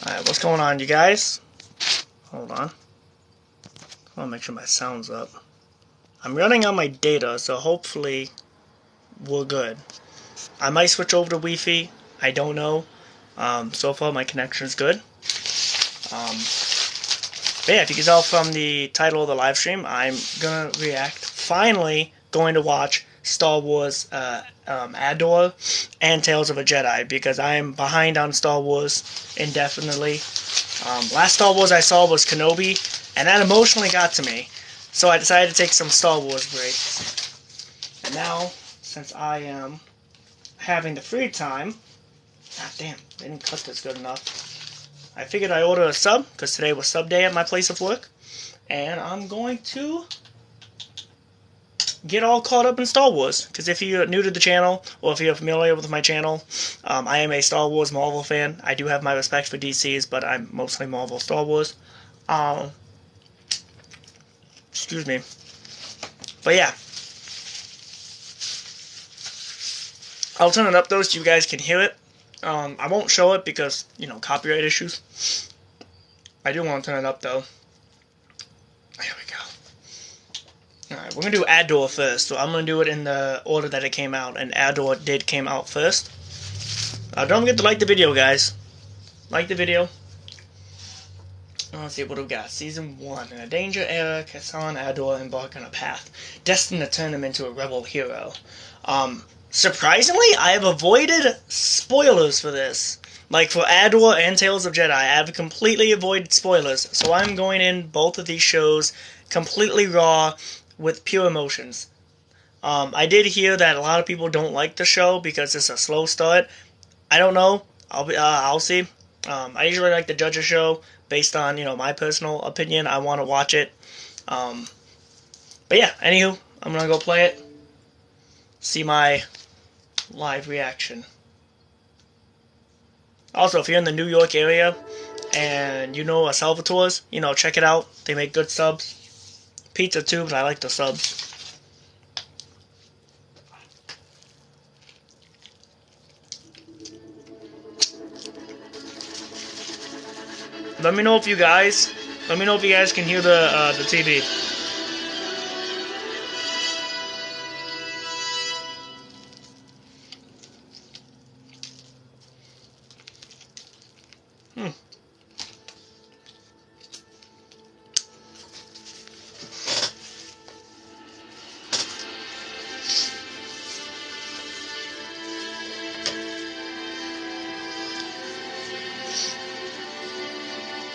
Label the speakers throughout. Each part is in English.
Speaker 1: Alright, what's going on, you guys? Hold on. I want to make sure my sound's up. I'm running on my data, so hopefully we're good. I might switch over to Wi-Fi. I don't know. So far, my connection is good. But yeah, if you can tell from the title of the live stream, I'm gonna react. Finally, going to watch Star Wars Andor and Tales of a Jedi because I am behind on Star Wars indefinitely. Last Star Wars I saw was Kenobi, and that emotionally got to me. So I decided to take some Star Wars breaks. And now, since I am having the free time, god damn, they didn't cut this good enough. I figured I'd order a sub, because today was sub day at my place of work. And I'm going to get all caught up in Star Wars. Because if you're new to the channel, or if you're familiar with my channel, I am a Star Wars Marvel fan. I do have my respect for DC's, but I'm mostly Marvel Star Wars. Excuse me. But yeah. I'll turn it up though so you guys can hear it. I won't show it because, you know, copyright issues. I do want to turn it up though. Here we go. Alright, we're going to do Andor first. So I'm going to do it in the order that it came out. And Andor did came out first. Don't forget to like the video, guys. Like the video. Let's see what we got. Season 1. In a danger era, Cassandra and Andor embark on a path destined to turn him into a rebel hero. Surprisingly, I have avoided spoilers for this. Like for Andor and Tales of Jedi, I have completely avoided spoilers. So I'm going in both of these shows completely raw with pure emotions. I did hear that a lot of people don't like the show because it's a slow start. I don't know. I'll see. I usually like to judge a show based on, you know, my personal opinion. I want to watch it. But yeah, anywho, I'm gonna go play it. See my live reaction. Also, if you're in the New York area and you know Salvatore's, you know, check it out. They make good subs. Pizza too, but I like the subs. Let me know if you guys can hear the TV.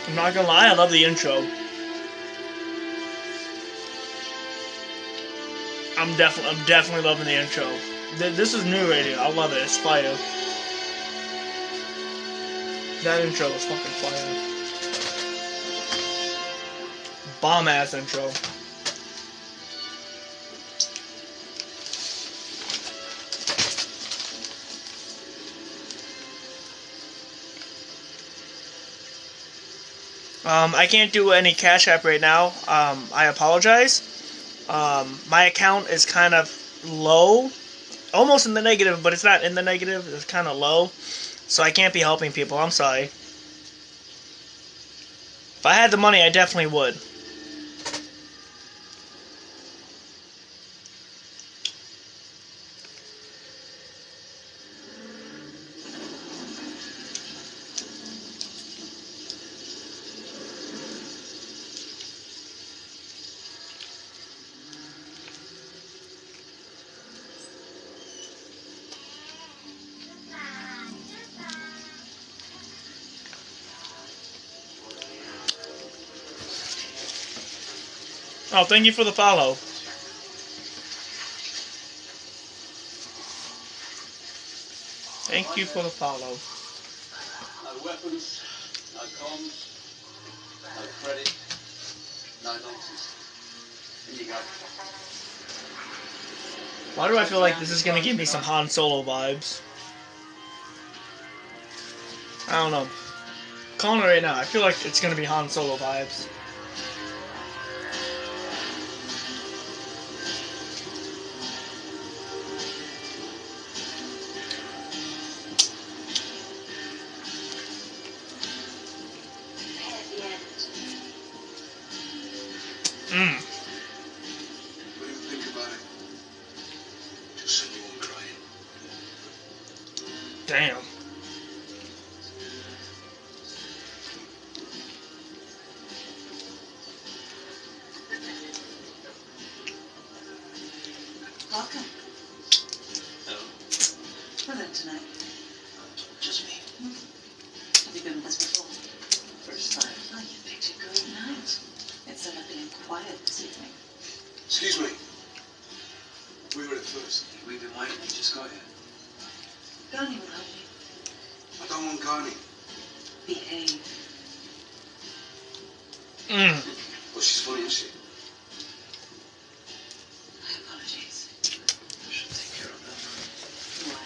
Speaker 1: I'm not gonna lie, I love the intro. I'm definitely loving the intro. This is new radio. I love it. It's fire. That intro is fucking fire. Bomb ass intro. I can't do any Cash App right now. I apologize. My account is kind of low. Almost in the negative, but it's not in the negative. It's kind of low. So I can't be helping people. I'm sorry. If I had the money, I definitely would. Oh, thank you for the follow. Thank you for the follow.
Speaker 2: No weapons, no comms, no credit, no nonsense. In you go.
Speaker 1: Why do I feel like this is gonna give me some Han Solo vibes? I don't know. Calling it right now, I feel like it's gonna be Han Solo vibes. Mm.
Speaker 2: Don't even think about it. Just send you home crying.
Speaker 1: Damn.
Speaker 3: Welcome.
Speaker 2: Hello.
Speaker 3: We're in tonight.
Speaker 2: Just me.
Speaker 3: Have you been with us before?
Speaker 2: First time.
Speaker 3: Oh, you picked a great night. It's set up being quiet this evening.
Speaker 2: Excuse me. We were at first. We've been waiting. We just got here.
Speaker 3: Garni will help you.
Speaker 2: I don't want Garni.
Speaker 3: Behave.
Speaker 1: Mm.
Speaker 2: Well, she's funny, isn't she?
Speaker 3: My apologies.
Speaker 2: I should take care of that.
Speaker 3: Why?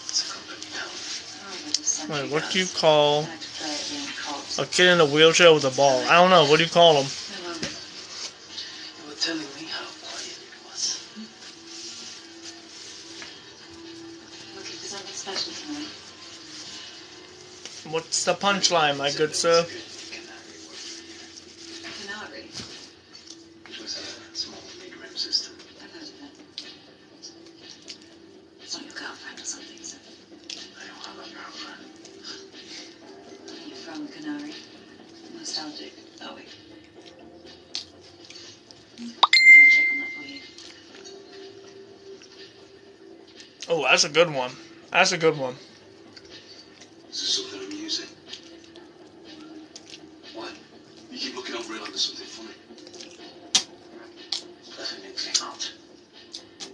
Speaker 2: It's a company now.
Speaker 3: Oh, but the sentry
Speaker 1: Wait, what do you
Speaker 3: guards
Speaker 1: call
Speaker 3: like to play at being caught.
Speaker 1: a kid in a wheelchair with a ball? I don't know. What do you call them?
Speaker 3: Hello.
Speaker 2: You were telling me how quiet it was.
Speaker 3: Looking for something special tonight.
Speaker 1: What's the punchline, my good sir?
Speaker 3: Canary.
Speaker 2: It was a small mid-rim system.
Speaker 3: I've heard of it. It's not your girlfriend or something, is it?
Speaker 2: I don't have a girlfriend.
Speaker 3: Are you from Canary? Nostalgic, are we? We don't check on that for you.
Speaker 1: Oh, that's a good one. That's a good one.
Speaker 2: Is there something amusing? What? You keep looking over it like there's something funny. Definitely not.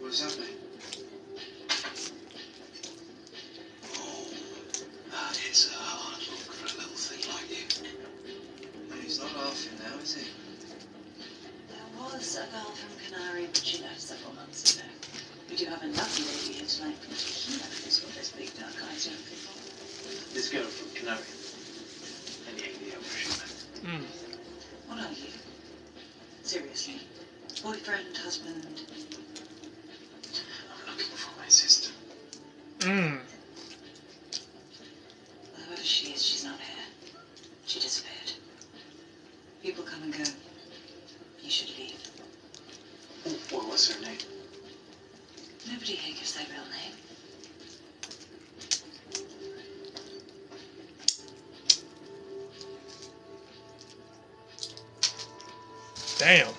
Speaker 2: What does that mean? Oh, that is a hard look for a little thing like you. He's not laughing now, is he?
Speaker 3: There was a girl from Canary, but she left several months ago. We do have a lovely lady here tonight from Tahiti. That's what those big dark eyes are looking for.
Speaker 2: This girl from Canary. Any idea where she went?
Speaker 1: Mm.
Speaker 3: What are you? Seriously? Boyfriend, husband?
Speaker 2: I'm looking for my sister.
Speaker 1: Mm.
Speaker 3: Whoever she is, she's not here. She disappeared. People come and go. You should leave.
Speaker 2: What was her name?
Speaker 3: Nobody here gives their real name.
Speaker 1: Damn.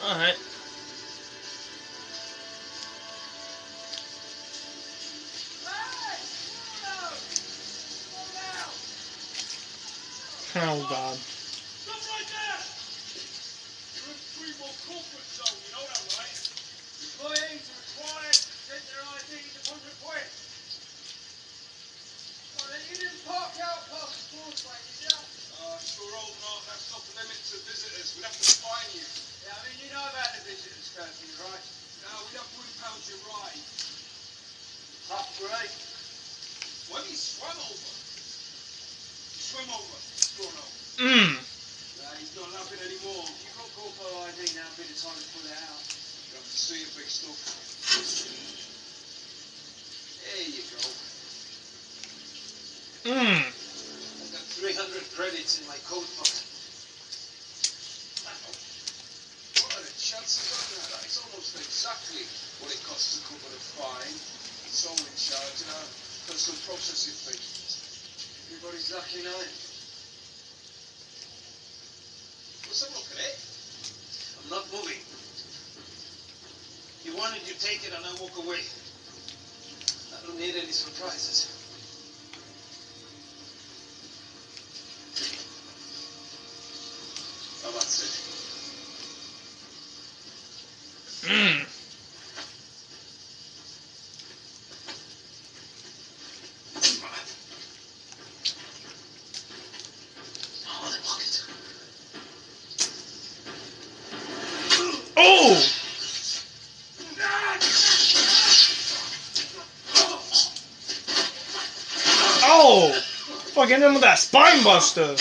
Speaker 1: Alright. Oh god.
Speaker 4: Stop right there! You're in Freeborn corporate zone, you know that, right? Employees are required to present their IDs upon request. Well, then you didn't park out past the floor plate, did you? Sure old Mark, that's off limit to visitors. We'd have to fine you. Yeah, I mean, you know about the visitors curfew, right? No, we'd have to impound your ride. Upgrade? When he swam over. Swim over. Swim over.
Speaker 1: Mm.
Speaker 4: He's not laughing anymore. You've got corporate ID now, be the time to pull it out. You have to see it, big stuff. There you go.
Speaker 1: Mm.
Speaker 4: I've got 300 credits in my coat pocket. Wow. What are the chances of that? That is almost exactly what it costs to cover the fine, towing charge, and our personal processing fee. Everybody's lucky night. Let's have a look at it. I'm not moving. You want it, you take it, and I walk away. I don't need any surprises. Oh, that's it.
Speaker 1: Mm.
Speaker 2: Oh, the pocket.
Speaker 1: Oh! Oh! Fucking him with that spine buster!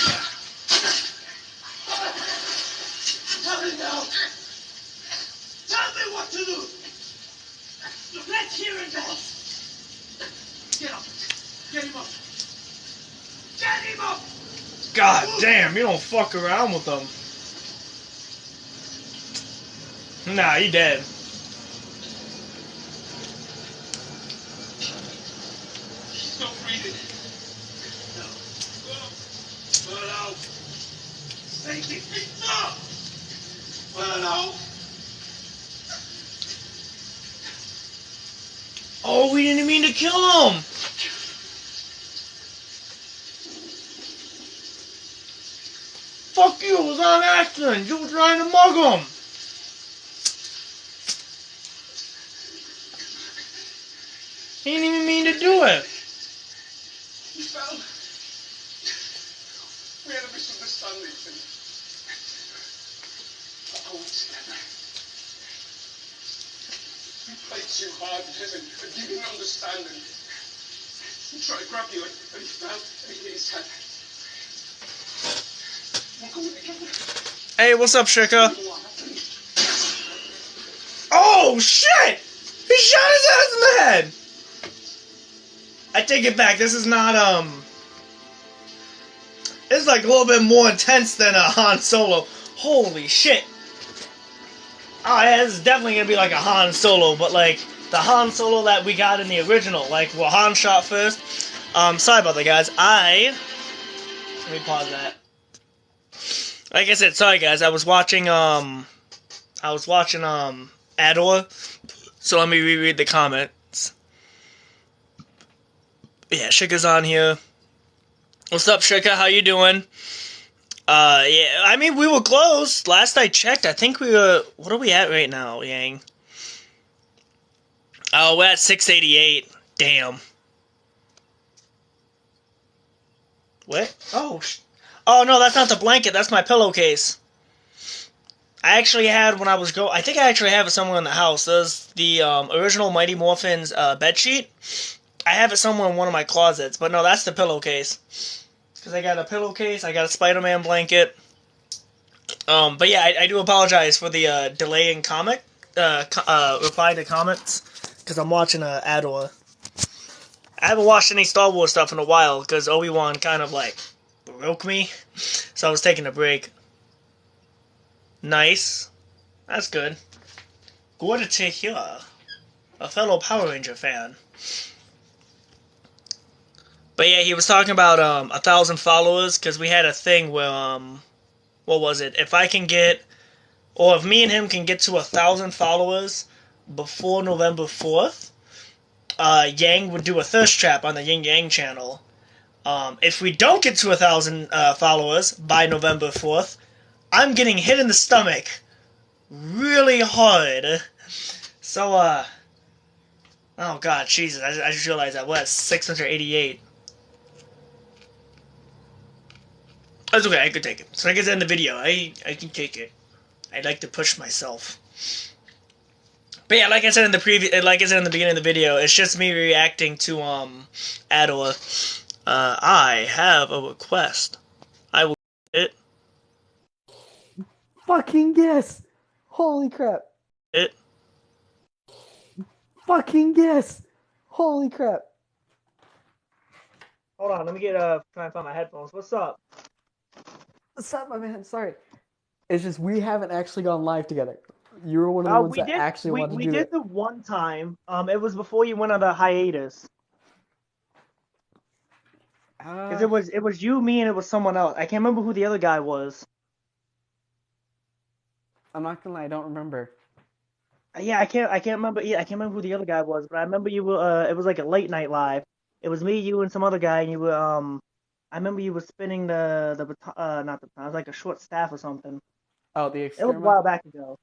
Speaker 1: Damn, you don't fuck around with them. Nah, he dead.
Speaker 4: He's not breathing. No. Burno. Take it. No. Burno.
Speaker 1: Oh, we didn't mean to kill him. Fuck you, it was on accident. You were trying to mug him. He didn't even mean to do it.
Speaker 4: He fell. We had a misunderstanding. I hold together. You played too hard with him and you didn't understand him. He tried to grab you and he fell and he hit his head. We're going together.
Speaker 1: Hey, what's up, Shika? Oh, shit! He shot his ass in the head! I take it back, this is not, it's like a little bit more intense than a Han Solo. Holy shit. Oh, yeah, this is definitely gonna be like a Han Solo, but like, the Han Solo that we got in the original, like, well, Han shot first. Sorry about that, guys. Let me pause that. Like I said, sorry guys, I was watching Andor, so let me reread the comments. Yeah, Shika's on here. What's up, Shika? How you doing? Yeah, I mean, we were close. Last I checked, I think we were... What are we at right now, Yang? Oh, we're at 688. Damn. What? Oh, oh, no, that's not the blanket. That's my pillowcase. I actually had, when I was I think I actually have it somewhere in the house. There's the original Mighty Morphin's bedsheet. I have it somewhere in one of my closets. But no, that's the pillowcase. Because I got a pillowcase, I got a Spider-Man blanket. But yeah, I do apologize for the delay in reply to comments. Because I'm watching Andor. I haven't watched any Star Wars stuff in a while. Because Obi-Wan kind of like broke me. So I was taking a break. Nice. That's good. Good to hear. A fellow Power Ranger fan. But yeah, he was talking about 1,000 followers, because we had a thing where, what was it? If I can get, or if me and him can get to 1,000 followers before November 4th, Yang would do a thirst trap on the Yin Yang channel. If we don't get to 1,000 followers by November 4th, I'm getting hit in the stomach really hard. So, oh god, Jesus, I just realized that was 688. That's okay, I could take it. So like I said in the video, I can take it. I like to push myself. But yeah, like I said in the beginning of the video, it's just me reacting to Andor. I have a request. I will get it.
Speaker 5: Fucking yes! Holy crap!
Speaker 1: It.
Speaker 5: Fucking yes! Holy crap!
Speaker 1: Hold on, let me try and find my headphones. What's up?
Speaker 5: What's up, my man? Sorry. It's just we haven't actually gone live together. You were one of the ones that actually wanted to do it.
Speaker 1: We did the one time. It was before you went on the hiatus. Because it was you, me, and it was someone else. I can't remember who the other guy was.
Speaker 5: I'm not gonna lie, I don't remember.
Speaker 1: Yeah, I can't remember. Yeah, I can't remember who the other guy was, but I remember you were. It was like a late night live. It was me, you, and some other guy, and you were. I remember you were spinning the baton, not the baton. It was like a short staff or something.
Speaker 5: Oh, the
Speaker 1: It
Speaker 5: experiment?
Speaker 1: was a while back ago.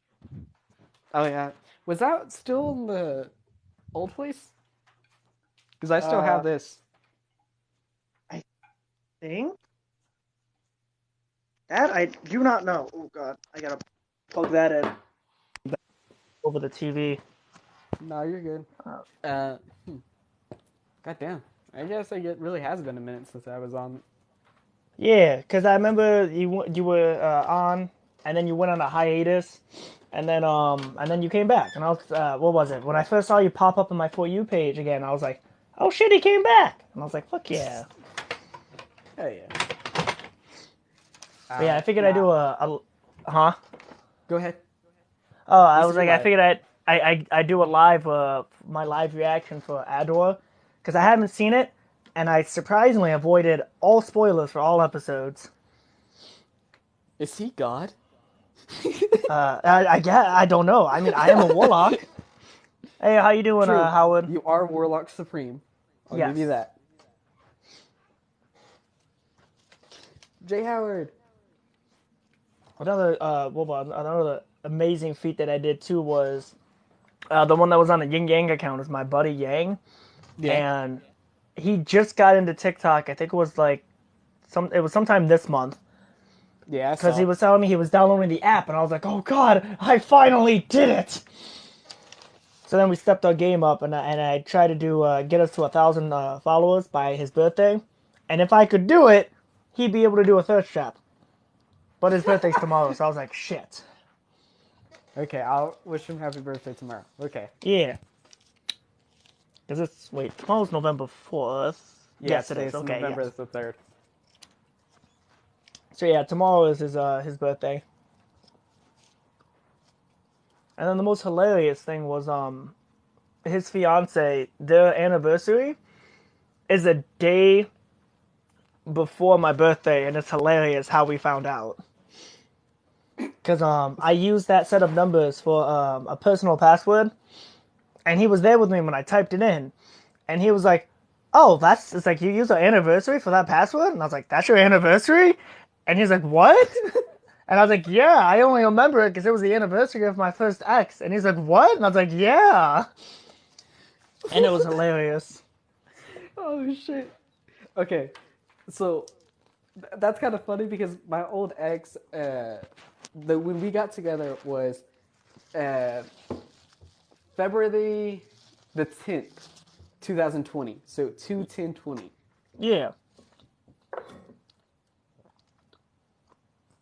Speaker 5: Oh, yeah. Was that still in the old place? Because I still have this.
Speaker 1: I think? That I do not know. Oh, God. I gotta plug that in. Over the TV.
Speaker 5: No, you're good. God damn. I guess it really has been a minute since I was on.
Speaker 1: Yeah, because I remember you were on, and then you went on a hiatus, and then you came back, and I was what was it? When I first saw you pop up on my For You page again, I was like, oh shit, he came back, and I was like, fuck yeah.
Speaker 5: Oh, yeah.
Speaker 1: But yeah, I figured I'd do huh?
Speaker 5: Go ahead.
Speaker 1: Oh, I was
Speaker 5: do
Speaker 1: like, I
Speaker 5: live.
Speaker 1: figured I do a live, my live reaction for Andor, because I haven't seen it, and I surprisingly avoided all spoilers for all episodes.
Speaker 5: Is he God?
Speaker 1: I guess, I don't know. I mean, I am a warlock. Hey, how you doing,
Speaker 5: True.
Speaker 1: Howard?
Speaker 5: You are Warlock Supreme. I'll give you
Speaker 1: Yes.
Speaker 5: that. Jay Howard.
Speaker 1: Another amazing feat that I did too was the one that was on the Yin Yang account was my buddy Yang,
Speaker 5: Yeah.
Speaker 1: and he just got into TikTok. I think it was like it was sometime this month.
Speaker 5: Yeah, I
Speaker 1: Because
Speaker 5: saw.
Speaker 1: he was telling me he was downloading the app, and I was like, oh god, I finally did it! So then we stepped our game up, and I tried to do get us to 1,000 followers by his birthday. And if I could do it, he'd be able to do a thirst trap. But his birthday's tomorrow, so I was like, shit.
Speaker 5: Okay, I'll wish him happy birthday tomorrow. Okay.
Speaker 1: Yeah. Is this, wait, tomorrow's November 4th.
Speaker 5: Yeah,
Speaker 1: Yes, it is. Okay,
Speaker 5: November
Speaker 1: yes.
Speaker 5: the 3rd.
Speaker 1: So yeah, tomorrow is his birthday. And then the most hilarious thing was his fiance, their anniversary is a day before my birthday, and it's hilarious how we found out. Because I used that set of numbers for a personal password, and he was there with me when I typed it in, and he was like, "Oh, it's like you used our anniversary for that password," and I was like, "That's your anniversary?" And he's like, "What?" And I was like, "Yeah, I only remember it because it was the anniversary of my first ex." And he's like, "What?" And I was like, "Yeah." And it was hilarious.
Speaker 5: Oh shit. Okay, so that's kind of funny because my old ex, when we got together was February the 10th, 2020. So 2/10/20.
Speaker 1: Yeah.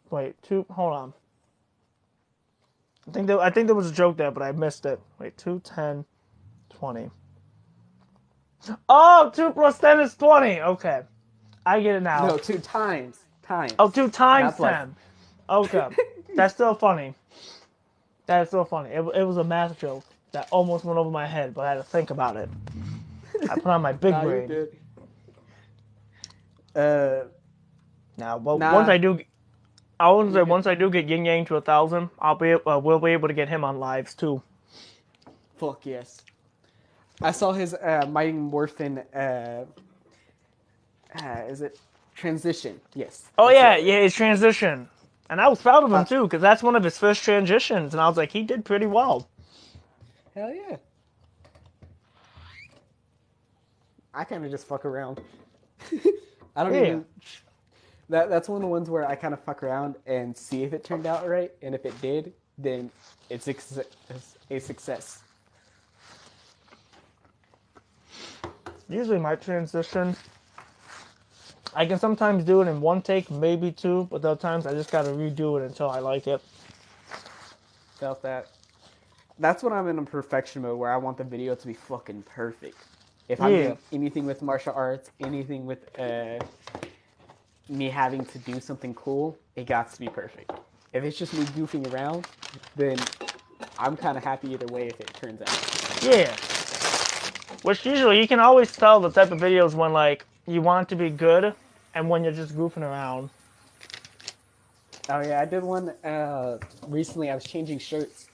Speaker 1: Wait, hold on. I think there was a joke there, but I missed it. Wait, 2/10/20. Oh, 2 plus 10 is 20. Okay. I get it now.
Speaker 5: No, 2 times.
Speaker 1: Oh, 2 times
Speaker 5: That's like-
Speaker 1: 10. Okay. That's still funny. That's still funny. It was a math joke that almost went over my head, but I had to think about it. I put on my big
Speaker 5: Nah, you're
Speaker 1: brain.
Speaker 5: good.
Speaker 1: Now, well,
Speaker 5: Nah.
Speaker 1: once I do get Yin Yang to 1,000, we'll be able to get him on lives too.
Speaker 5: Fuck yes. I saw his Mighty Morphin. Is it transition? Yes.
Speaker 1: Oh
Speaker 5: That's
Speaker 1: yeah,
Speaker 5: it.
Speaker 1: his transition, and I was proud of him too because that's one of his first transitions, and I was like, he did pretty well.
Speaker 5: Hell yeah. I kind of just fuck around. I don't even. That's one of the ones where I kind of fuck around and see if it turned out right, and if it did, then it's a success.
Speaker 1: Usually my transition, I can sometimes do it in one take, maybe two, but other times I just gotta redo it until I like it.
Speaker 5: Felt that. That's when I'm in a perfection mode where I want the video to be fucking perfect. If I'm doing anything with martial arts, anything with me having to do something cool, it got to be perfect. If it's just me goofing around, then I'm kind of happy either way if it turns out.
Speaker 1: Yeah. Which usually you can always tell the type of videos when like you want it to be good and when you're just goofing around.
Speaker 5: Oh yeah, I did one recently. I was changing shirts,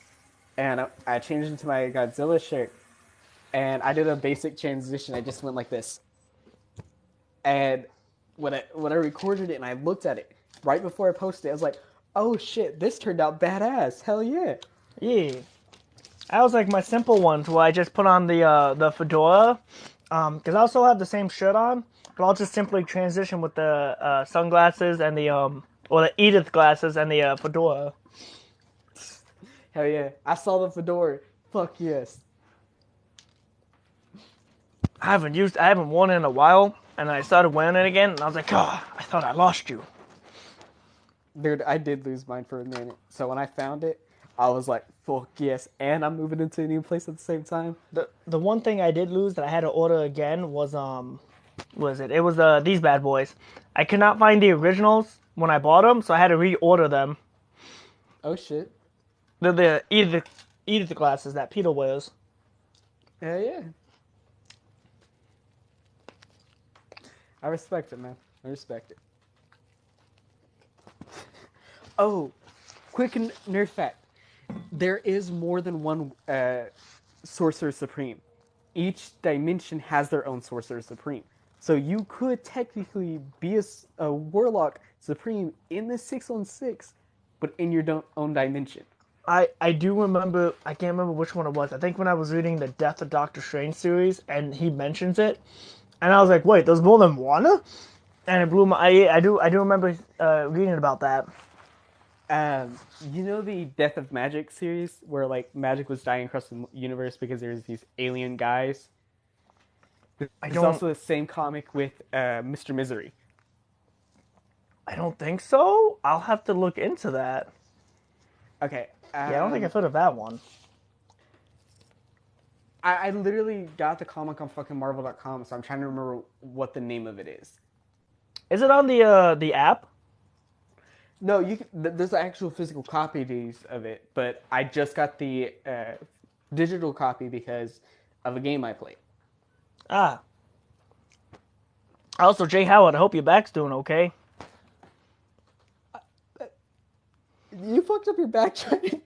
Speaker 5: and I changed into my Godzilla shirt, and I did a basic transition. I just went like this, and when I recorded it and I looked at it right before I posted it, I was like, "Oh shit, this turned out badass! Hell yeah!"
Speaker 1: Yeah. I was like my simple ones where I just put on the fedora, because I also have the same shirt on, but I'll just simply transition with the sunglasses and or the Edith glasses and the fedora.
Speaker 5: Hell yeah! I saw the fedora. Fuck yes.
Speaker 1: I haven't worn it in a while, and I started wearing it again, and I was like, oh, I thought I lost you.
Speaker 5: Dude, I did lose mine for a minute. So when I found it, I was like, fuck yes, and I'm moving into a new place at the same time.
Speaker 1: The one thing I did lose that I had to order again was it was these bad boys. I could not find the originals, when I bought them, so I had to reorder them.
Speaker 5: Oh shit.
Speaker 1: They're the Edith glasses that Peter wears.
Speaker 5: Hell yeah. I respect it, man. I respect it. Oh, quick nerd fact. There is more than one Sorcerer Supreme. Each dimension has their own Sorcerer Supreme. So you could technically be a Warlock Supreme in the 6-on-6, but in your own dimension.
Speaker 1: I do remember, I can't remember which one it was. I think when I was reading the Death of Doctor Strange series, and he mentions it, and I was like, wait, there's more than one? And it blew my, I do remember reading about that.
Speaker 5: You know the Death of Magic series, where like magic was dying across the universe because there's these alien guys? There's also the same comic with Mr. Misery.
Speaker 1: I don't think so. I'll have to look into that.
Speaker 5: Okay.
Speaker 1: Yeah, I don't think I've heard of that one.
Speaker 5: I literally got the comic on fucking Marvel.com, so I'm trying to remember what the name of it is.
Speaker 1: Is it on the app?
Speaker 5: No, you can, there's actual physical copies of it, but I just got the digital copy because of a game I played.
Speaker 1: Ah. Also, Jay Howard, I hope your back's doing okay.
Speaker 5: You fucked up your back, Johnny.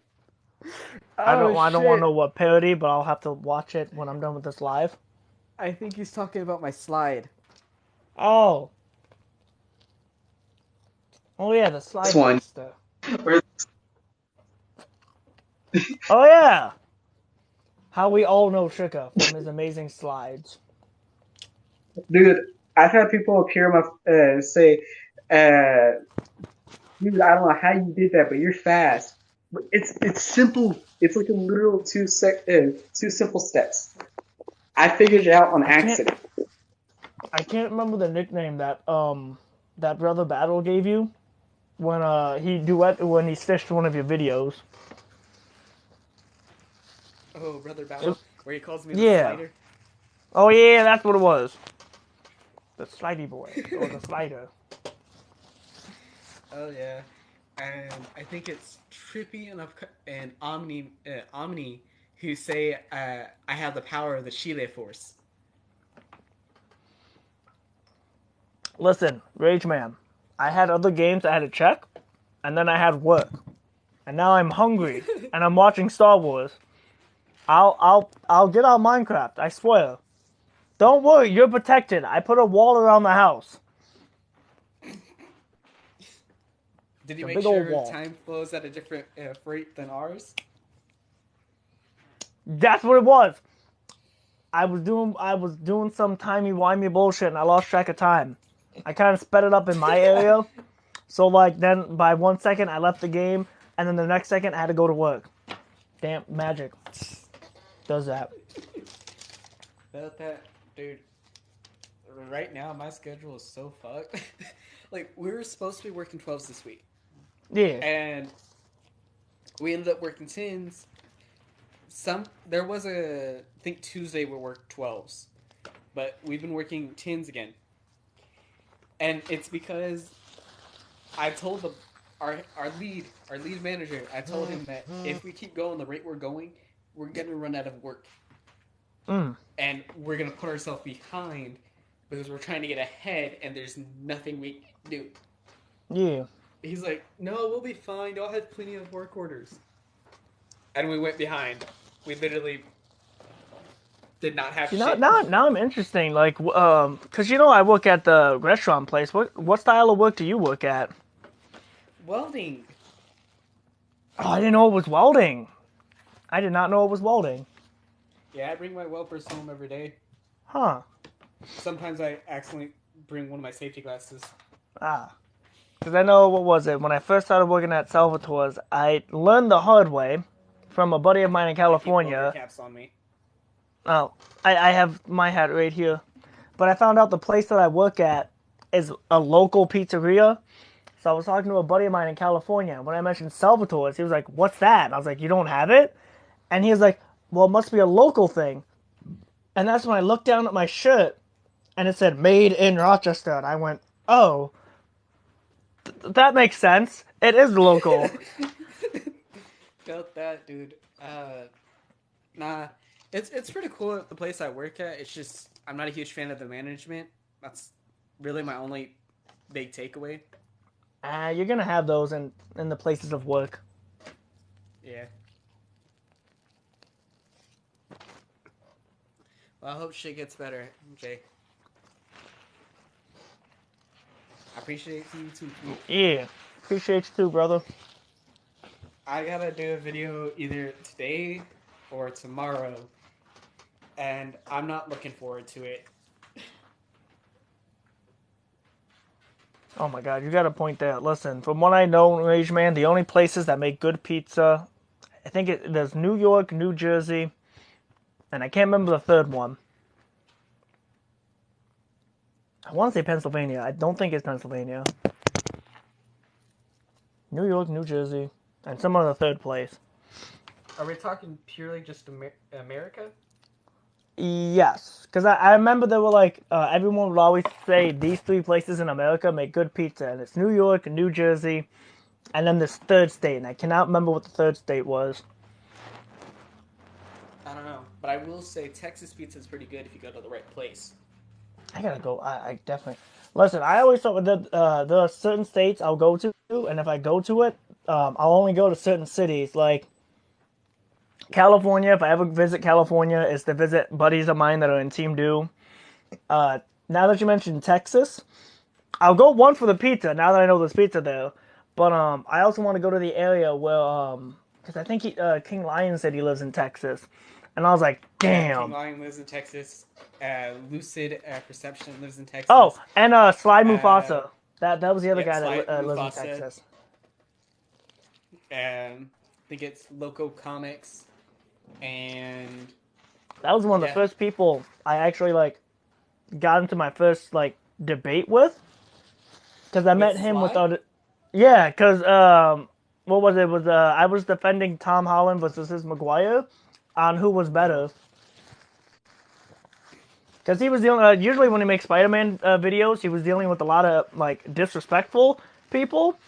Speaker 1: I don't want to know what parody, but I'll have to watch it when I'm done with this live.
Speaker 5: I think he's talking about my slide.
Speaker 1: Oh. Oh yeah, the slide
Speaker 2: one.
Speaker 1: master. Oh yeah. How we all know Shika from his amazing slides.
Speaker 6: Dude, I've had people appear my say, dude, I don't know how you did that, but you're fast. It's simple. It's like a literal two simple steps. I figured it out on accident.
Speaker 1: I can't remember the nickname that that Brother Battle gave you when he stitched one of your videos.
Speaker 5: Oh, Brother Battle, where he calls me the slider.
Speaker 1: Oh yeah, that's what it was. The slidey boy or the slider.
Speaker 5: Oh yeah, and I think it's Trippy and Omni who say I have the power of the Chile Force.
Speaker 1: Listen, Rage Man, I had other games I had to check, and then I had work, and now I'm hungry and I'm watching Star Wars. I'll get out Minecraft, I swear. Don't worry, you're protected. I put a wall around the house.
Speaker 5: Did you make sure time flows at a different rate than ours?
Speaker 1: That's what it was. I was doing some timey-wimey bullshit and I lost track of time. I kind of sped it up in my area. So like then by 1 second I left the game and then the next second I had to go to work. Damn, magic does that.
Speaker 5: Felt that, dude. Right now my schedule is so fucked. Like we were supposed to be working 12s this week.
Speaker 1: Yeah.
Speaker 5: And we ended up working 10s. There was I think Tuesday we worked 12s. But we've been working 10s again. And it's because I told our lead manager, I told him that if we keep going the rate we're going, we're going to run out of work. And we're going to put ourselves behind because we're trying to get ahead and there's nothing we can do.
Speaker 1: Yeah.
Speaker 5: He's like, no, we'll be fine. I'll have plenty of work orders. And we went behind. We literally did not have shit.
Speaker 1: Now I'm interesting. Like, because I work at the restaurant place. What style of work do you work at?
Speaker 5: Welding.
Speaker 1: Oh, I didn't know it was welding. I did not know it was welding.
Speaker 5: Yeah, I bring my welders home every day.
Speaker 1: Huh.
Speaker 5: Sometimes I accidentally bring one of my safety glasses.
Speaker 1: Ah. Because I know, what was it? When I first started working at Salvatore's, I learned the hard way from a buddy of mine in California.
Speaker 5: Keep caps on me.
Speaker 1: Oh, I have my hat right here. But I found out the place that I work at is a local pizzeria. So I was talking to a buddy of mine in California. When I mentioned Salvatore's, he was like, what's that? I was like, you don't have it? And he was like, well, it must be a local thing. And that's when I looked down at my shirt, and it said, made in Rochester. And I went, oh. That makes sense. It is local.
Speaker 5: Felt that, dude. Nah, it's pretty cool at the place I work at. It's just I'm not a huge fan of the management. That's really my only big takeaway.
Speaker 1: You're gonna have those in the places of work.
Speaker 5: Yeah. Well, I hope shit gets better, Jay. I appreciate you too.
Speaker 1: Yeah. Appreciate you too, brother.
Speaker 5: I gotta do a video either today or tomorrow, and I'm not looking forward to it.
Speaker 1: Oh my god, you got a point there. Listen, from what I know, Rage Man, the only places that make good pizza, I think there's New York, New Jersey, and I can't remember the third one. I want to say Pennsylvania. I don't think it's Pennsylvania. New York, New Jersey, and some other third place.
Speaker 5: Are we talking purely just America?
Speaker 1: Yes, because I remember there were like everyone would always say these three places in America make good pizza, and it's New York, New Jersey, and then this third state, and I cannot remember what the third state was.
Speaker 5: I don't know, but I will say Texas pizza is pretty good if you go to the right place.
Speaker 1: I gotta go. I definitely listen. I always thought that there are certain states I'll go to, and if I go to it, I'll only go to certain cities. Like California, if I ever visit California, is to visit buddies of mine that are in Team Do. Now that you mentioned Texas, I'll go one for the pizza. Now that I know there's pizza there, but I also want to go to the area where because I think King Lion said he lives in Texas, and I was like,
Speaker 5: King
Speaker 1: damn.
Speaker 5: Lion lives in Texas. Lucid Perception lives in Texas.
Speaker 1: Oh, and Sly Mufasa. That was the other guy
Speaker 5: Sly
Speaker 1: that lives in
Speaker 5: Mufasa.
Speaker 1: Texas.
Speaker 5: I think it's Loco Comics, and
Speaker 1: That was one of the first people I actually like got into my first like debate with, because I met him
Speaker 5: Sly?
Speaker 1: without. Yeah, because what was it? Was I was defending Tom Holland versus Maguire on who was better. Because he was dealing. Usually, when he makes Spider-Man videos, he was dealing with a lot of like disrespectful people.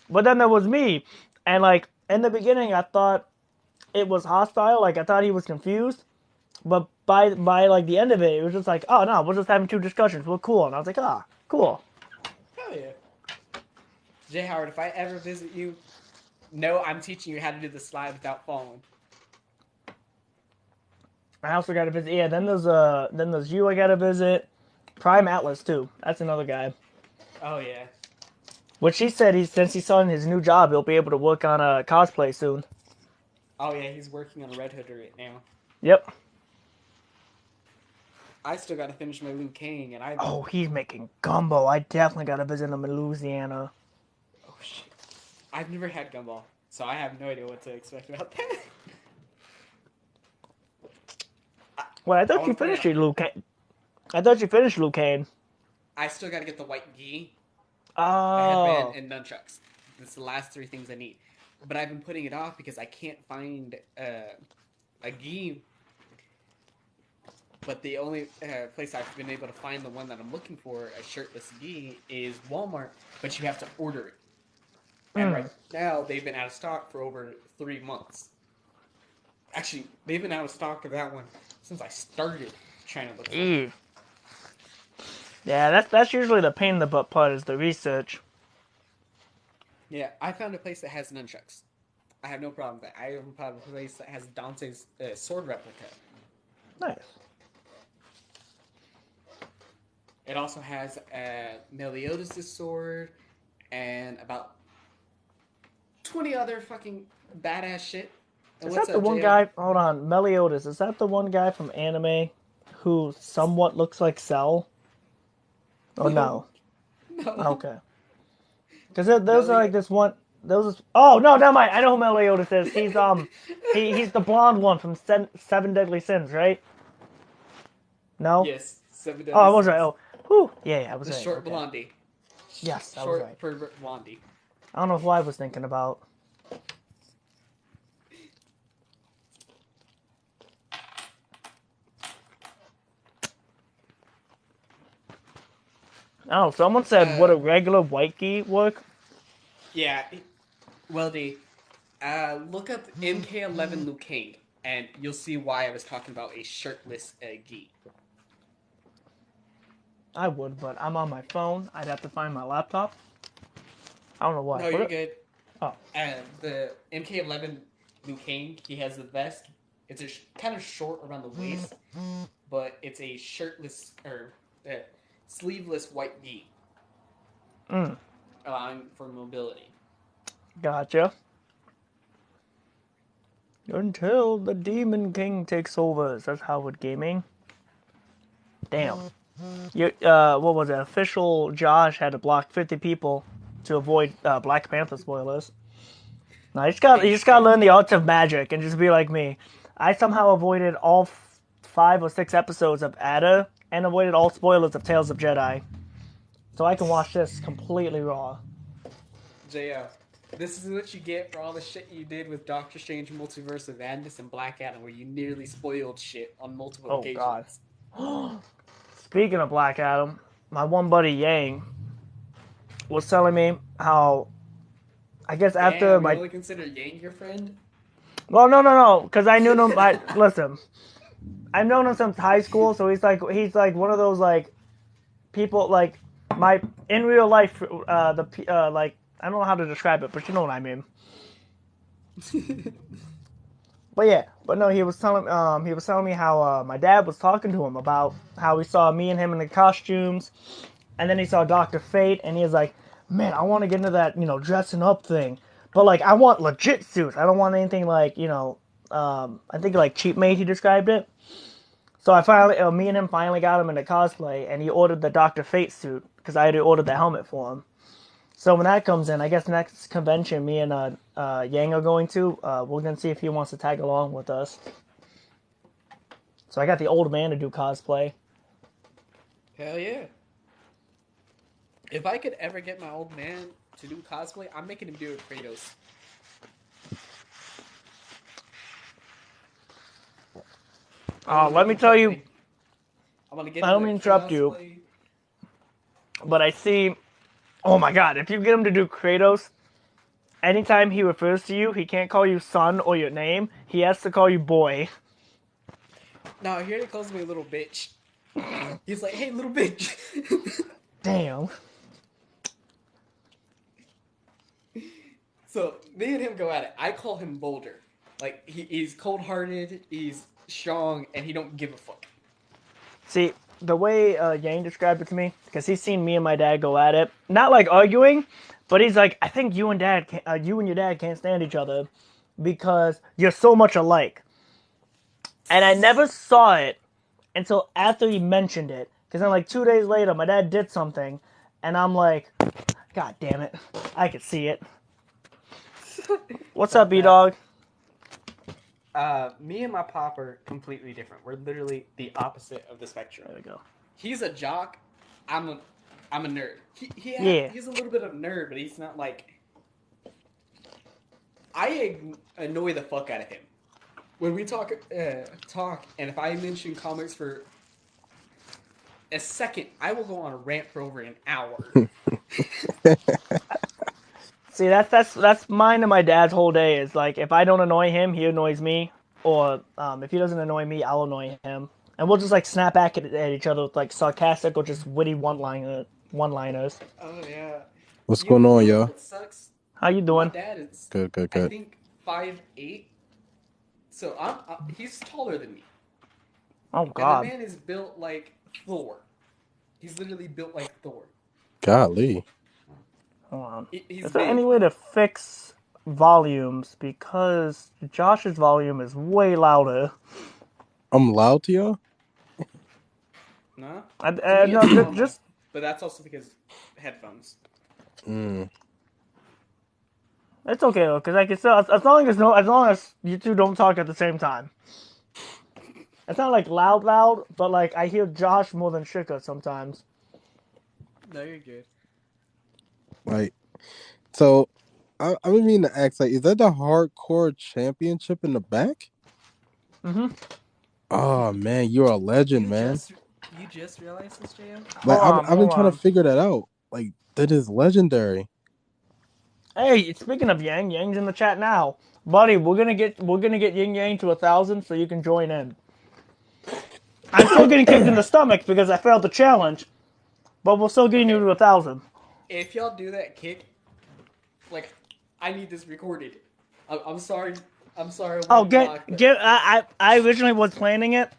Speaker 1: But then there was me, and like in the beginning, I thought it was hostile. Like I thought he was confused. But by like the end of it, it was just like, oh no, we're just having two discussions. We're cool, and I was like, ah, cool.
Speaker 5: Hell yeah. Jay Howard, if I ever visit you, no, I'm teaching you how to do the slide without falling.
Speaker 1: I also got to visit. Yeah, then there's you. I got to visit. Prime Atlas too. That's another guy.
Speaker 5: Oh yeah.
Speaker 1: Which he said since he's starting his new job, he'll be able to work on a cosplay soon.
Speaker 5: Oh yeah, he's working on a Red Hood right now.
Speaker 1: Yep.
Speaker 5: I still got to finish my Liu Kang, and I.
Speaker 1: Oh, he's making gumbo. I definitely got to visit him in Louisiana.
Speaker 5: Oh shit. I've never had gumball, so I have no idea what to expect about that.
Speaker 1: Well, I thought you finished your Liu Kang. I thought you finished Liu Kang.
Speaker 5: I still got to get the white gi, a
Speaker 1: Oh.
Speaker 5: headband, and nunchucks. That's the last three things I need. But I've been putting it off because I can't find a gi. But the only place I've been able to find the one that I'm looking for, a shirtless gi, is Walmart. But you have to order it. And right now, they've been out of stock for over 3 months. Actually, they've been out of stock of that one since I started trying to look for it.
Speaker 1: Yeah, that's usually the pain in the butt part is the research.
Speaker 5: Yeah, I found a place that has nunchucks. I have no problem with that. I have a place that has Dante's sword replica.
Speaker 1: Nice.
Speaker 5: It also has Meliodas' sword and about 20 other fucking badass shit. And
Speaker 1: Is that the one guy? Hold on, Meliodas. Is that the one guy from anime who somewhat looks like Cell? Oh no.
Speaker 5: No.
Speaker 1: Okay. Because there's like this one. Oh no, never mind. I know who Meliodas is. He's he's the blonde one from Seven Deadly Sins, right? No.
Speaker 5: Yes. Seven
Speaker 1: Oh, I was right. Oh, whew. Yeah, I was
Speaker 5: the
Speaker 1: right.
Speaker 5: short
Speaker 1: Okay.
Speaker 5: blondie.
Speaker 1: Yes, I was
Speaker 5: Short
Speaker 1: right.
Speaker 5: pervert blondie.
Speaker 1: I don't know who I was thinking about. Oh, someone said, would a regular white gi work?
Speaker 5: Yeah. Well, look up MK11 Liu Kang, and you'll see why I was talking about a shirtless Gi.
Speaker 1: I would, but I'm on my phone. I'd have to find my laptop. I don't know why.
Speaker 5: No,
Speaker 1: Put
Speaker 5: you're
Speaker 1: it.
Speaker 5: good.
Speaker 1: Oh,
Speaker 5: The MK11 Liu Kang, he has the vest. It's kind of short around the waist, but it's a shirtless or sleeveless white gi,
Speaker 1: mm,
Speaker 5: allowing for mobility.
Speaker 1: gotcha. Until the Demon King takes over. That's Howard Gaming. Damn. What was it? Official Josh had to block 50 people to avoid Black Panther spoilers. No, you just gotta learn the arts of magic and just be like me. I somehow avoided all 5 or 6 episodes of Ada and avoided all spoilers of Tales of Jedi, so I can watch this completely raw.
Speaker 5: JL, this is what you get for all the shit you did with Doctor Strange Multiverse of Madness and Black Adam, where you nearly spoiled shit on multiple
Speaker 1: Oh God.
Speaker 5: occasions.
Speaker 1: Speaking of Black Adam, my one buddy Yang was telling me how I guess after
Speaker 5: Damn, you
Speaker 1: my
Speaker 5: only consider Yang your friend?
Speaker 1: well, no, because I knew him. Listen, I've known him since high school, so he's like one of those like people like my in real life. Like I don't know how to describe it, but you know what I mean. But yeah, but no, he was telling me how my dad was talking to him about how he saw me and him in the costumes, and then he saw Doctor Fate, and he was like, man, I want to get into that dressing up thing, but like I want legit suits. I don't want anything like I think like cheap made. He described it. So me and him finally got him into cosplay, and he ordered the Doctor Fate suit because I already ordered the helmet for him. So when that comes in, I guess next convention me and Yang are going to, we're gonna see if he wants to tag along with us. So I got the old man to do cosplay.
Speaker 5: Hell yeah. If I could ever get my old man to do cosplay, I'm making him do it Kratos.
Speaker 1: Let me tell you,
Speaker 5: I want to get
Speaker 1: I
Speaker 5: him
Speaker 1: don't
Speaker 5: to
Speaker 1: mean to interrupt you,
Speaker 5: cosplay.
Speaker 1: but I see. Oh my God! If you get him to do Kratos, anytime he refers to you, he can't call you son or your name. He has to call you boy.
Speaker 5: No, here he calls me a little bitch. He's like, hey, little bitch.
Speaker 1: Damn.
Speaker 5: So me and him go at it. I call him Boulder. Like he's cold-hearted, he's strong, and he don't give a fuck.
Speaker 1: See, the way Yang described it to me, because he's seen me and my dad go at it, not like arguing, but he's like, I think you and your dad can't stand each other because you're so much alike. And I never saw it until after he mentioned it, because then like 2 days later, my dad did something, and I'm like, God damn it, I could see it. What's up, B Dog?
Speaker 5: Me and my pop are completely different. We're literally the opposite of the spectrum.
Speaker 1: There we go.
Speaker 5: He's a jock. I'm a nerd.
Speaker 1: Yeah.
Speaker 5: He's a little bit of a nerd, but he's not like. I annoy the fuck out of him when we talk, and if I mention comics for a second, I will go on a rant for over an hour.
Speaker 1: See, that's mine and my dad's whole day. Is like if I don't annoy him, he annoys me, or if he doesn't annoy me, I'll annoy him, and we'll just like snap back at each other with like sarcastic or just witty one-liners.
Speaker 5: Oh yeah.
Speaker 7: What's going on, y'all?
Speaker 5: What sucks?
Speaker 1: How you
Speaker 5: My
Speaker 1: doing?
Speaker 5: dad is.
Speaker 7: Good.
Speaker 5: I think 5'8". So he's taller than me.
Speaker 1: Oh
Speaker 5: And
Speaker 1: God.
Speaker 5: the man is built like Thor. He's literally built like Thor.
Speaker 7: Golly.
Speaker 1: Hold on.
Speaker 5: He's
Speaker 1: Is there
Speaker 5: big.
Speaker 1: any way to fix volumes because Josh's volume is way louder?
Speaker 7: I'm loud to y'all?
Speaker 5: No?
Speaker 1: No, just
Speaker 5: But that's also because headphones.
Speaker 1: it's okay though, because I can still as long as you two don't talk at the same time. It's not like loud, but like I hear Josh more than Shika sometimes.
Speaker 5: No, you're good.
Speaker 7: Like, so I mean to ask, like, is that the hardcore championship in the back?
Speaker 1: Mm-hmm.
Speaker 7: Oh man, you're a legend, man.
Speaker 5: You just realized this, JM?
Speaker 7: Like
Speaker 1: Hold
Speaker 7: I've been
Speaker 1: on.
Speaker 7: trying to figure that out. Like that is legendary.
Speaker 1: Hey, speaking of Yang, Yang's in the chat now, buddy. We're gonna get Yin Yang to 1,000 so you can join in. I'm still getting kicked in the stomach because I failed the challenge, but we're still getting you to 1,000.
Speaker 5: If y'all do that kick, like, I need this recorded. I'm sorry. I'm sorry.
Speaker 1: Oh,
Speaker 5: One block, but
Speaker 1: I originally was planning it.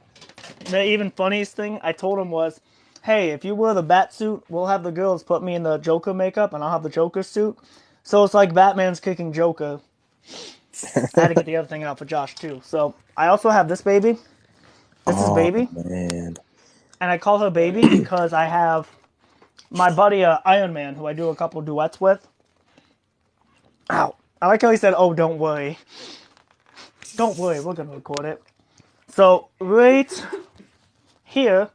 Speaker 1: The even funniest thing I told him was, hey, if you wear the bat suit, we'll have the girls put me in the Joker makeup and I'll have the Joker suit. So it's like Batman's kicking Joker. I had to get the other thing out for Josh too. So I also have this baby. This is
Speaker 7: Oh
Speaker 1: baby.
Speaker 7: man.
Speaker 1: And I call her baby because I have my buddy Iron Man, who I do a couple duets with. Ow. I like how he said, oh, don't worry. Don't worry, we're going to record it. So, right here,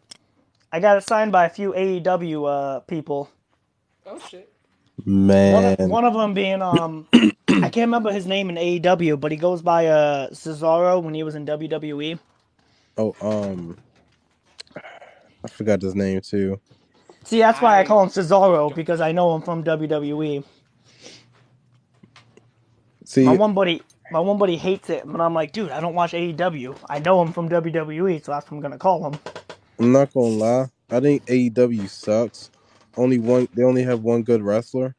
Speaker 1: I got it signed by a few AEW people.
Speaker 5: oh shit.
Speaker 7: Man.
Speaker 1: One of them being I can't remember his name in AEW, but he goes by Cesaro when he was in WWE.
Speaker 7: Oh, I forgot his name too.
Speaker 1: See, that's why I
Speaker 5: I
Speaker 1: call him Cesaro because I know him from WWE. My
Speaker 7: See,
Speaker 1: one buddy, my one buddy hates it, but I'm like, dude, I don't watch AEW. I know him from WWE, so that's what I'm gonna call him.
Speaker 7: I'm not gonna lie. I think AEW sucks. They only have one good wrestler.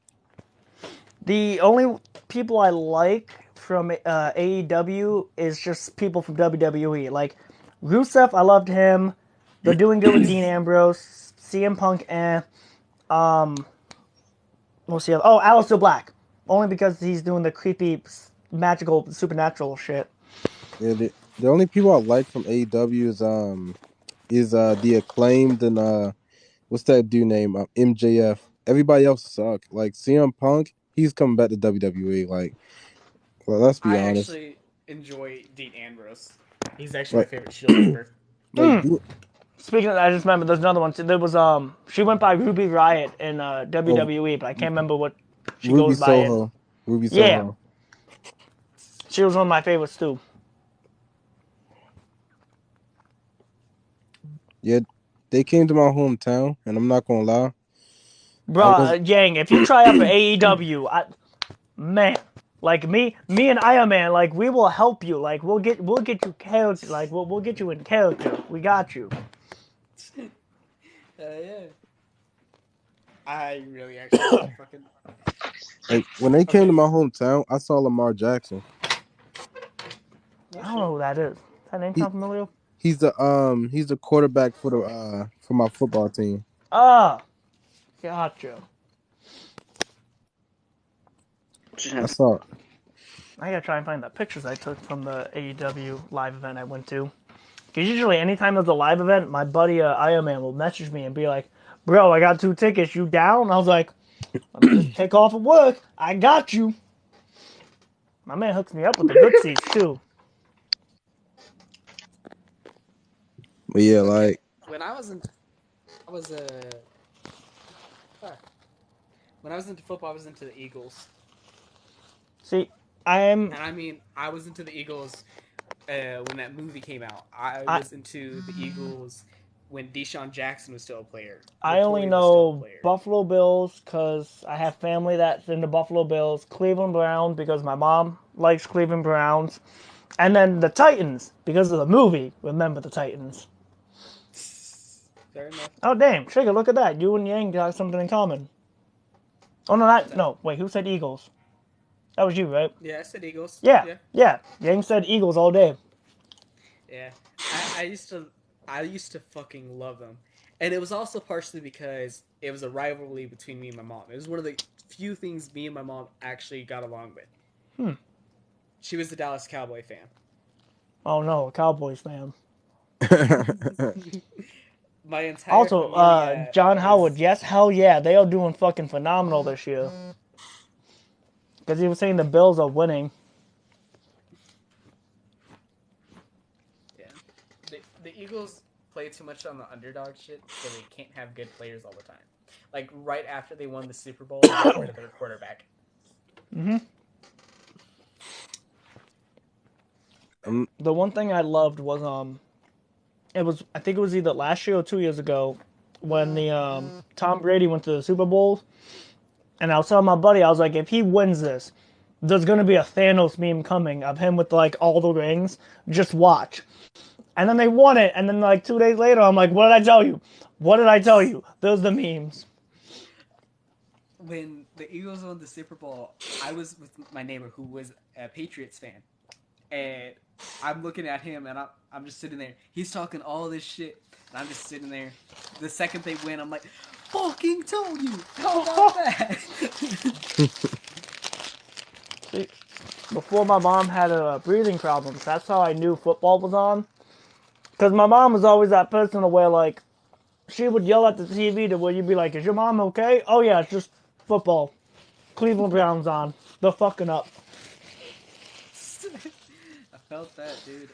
Speaker 1: The only people I like from AEW is just people from WWE. Like Rusev, I loved him. They're doing good with Dean Ambrose, CM Punk, and what's the other? Oh, Aleister Black. Only because he's doing the creepy, magical, supernatural shit.
Speaker 7: Yeah, the only people I like from AEW is the acclaimed and what's that dude name? MJF. Everybody else suck. Like CM Punk, he's coming back to WWE. Like, well, let's be
Speaker 5: I
Speaker 7: honest.
Speaker 5: actually enjoy Dean Ambrose. He's actually my
Speaker 7: Like,
Speaker 5: favorite Shield member.
Speaker 7: like, dude,
Speaker 1: Speaking of, I just remember there's another one. There was she went by Ruby Riot in
Speaker 7: oh,
Speaker 1: WWE, but I can't remember what she
Speaker 7: Ruby
Speaker 1: goes by in.
Speaker 7: Soho, Ruby
Speaker 1: Yeah,
Speaker 7: Soho.
Speaker 1: she was one of my favorites too.
Speaker 7: Yeah, they came to my hometown, and I'm not gonna lie. I was
Speaker 1: Bruh, Yang, if you try out for AEW, man, like me and Iron Man, like we will help you. Like we'll get you character. Like we'll get you in character. We got you.
Speaker 5: Yeah. I really actually fucking.
Speaker 7: like when they came
Speaker 5: Okay.
Speaker 7: to my hometown, I saw Lamar Jackson.
Speaker 1: I don't know who that is. That name
Speaker 7: He
Speaker 1: sound familiar?
Speaker 7: he's the quarterback for my football team.
Speaker 1: Ah, gotcha.
Speaker 7: I saw
Speaker 1: I gotta try and find the pictures I took from the AEW live event I went to. Because usually, anytime there's a live event, my buddy Iron Man will message me and be like, "Bro, I got 2 tickets. You down?" I was like, "Let me just take off of work. I got you." My man hooks me up with the good seats too.
Speaker 7: but yeah,
Speaker 5: Okay.
Speaker 7: like
Speaker 5: When I was in, I was when I was into football, I was into the Eagles,
Speaker 1: See, I'm
Speaker 5: and I mean, I was into the Eagles when that movie came out. I
Speaker 1: I
Speaker 5: was into the Eagles when Deshaun Jackson was still a player.
Speaker 1: I only
Speaker 5: Latoya was still a
Speaker 1: know
Speaker 5: player.
Speaker 1: Buffalo Bills because I have family that's into Buffalo Bills. Cleveland Browns because my mom likes Cleveland Browns, and then the Titans because of the movie. Remember the Titans?
Speaker 5: Fair enough.
Speaker 1: Oh damn, Trigger, look at that. You and Yang got something in common. Oh no, no. Wait, who said Eagles? That was you, right?
Speaker 5: Yeah, I said Eagles.
Speaker 1: Yeah,
Speaker 5: Yeah.
Speaker 1: yeah. Yang said Eagles all day.
Speaker 5: Yeah. I used to fucking love them. And it was also partially because it was a rivalry between me and my mom. It was one of the few things me and my mom actually got along with. She was the Dallas Cowboy fan.
Speaker 1: Oh no, Cowboys fan.
Speaker 5: My entire
Speaker 1: Also,
Speaker 5: familia
Speaker 1: John Howard.
Speaker 5: is
Speaker 1: Yes, hell yeah, they are doing fucking phenomenal this year. Because he was saying the Bills are winning.
Speaker 5: yeah. The Eagles play too much on the underdog shit, so they can't have good players all the time. Like right after they won the Super Bowl, they got rid of their quarterback.
Speaker 1: The one thing I loved was it was I think it was either last year or 2 years ago when the Tom Brady went to the Super Bowl And I was telling my buddy, I was like, if he wins this, there's gonna be a Thanos meme coming of him with like all the rings. Just watch. And then they won it, and then like 2 days later, I'm like, what did I tell you? What did I tell you? Those are the memes.
Speaker 5: When the Eagles won the Super Bowl, I was with my neighbor who was a Patriots fan, and I'm looking at him, and I'm just sitting there. He's talking all this shit, and I'm just sitting there. The second they win, I'm like, "Fucking told you! How about that?"
Speaker 1: See, before my mom had breathing problems, that's how I knew football was on. Because my mom was always that person where like she would yell at the TV to where you'd be like, "Is your mom okay?" "Oh yeah, it's just football. Cleveland Browns on. They're fucking up."
Speaker 5: I felt that, dude.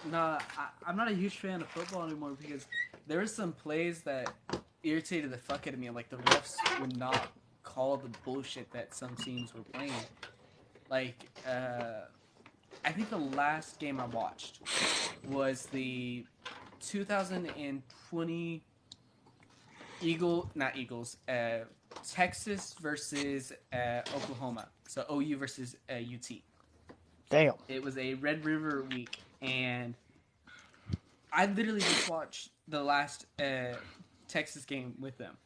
Speaker 5: Nah, I'm not a huge fan of football anymore because there were some plays that irritated the fuck out of me. Like the refs would not call the bullshit that some teams were playing. Like, I think the last game I watched was the 2020 Texas versus Oklahoma. So OU versus UT.
Speaker 1: Damn.
Speaker 5: It was a Red River week, and I literally just watched the last Texas game with them,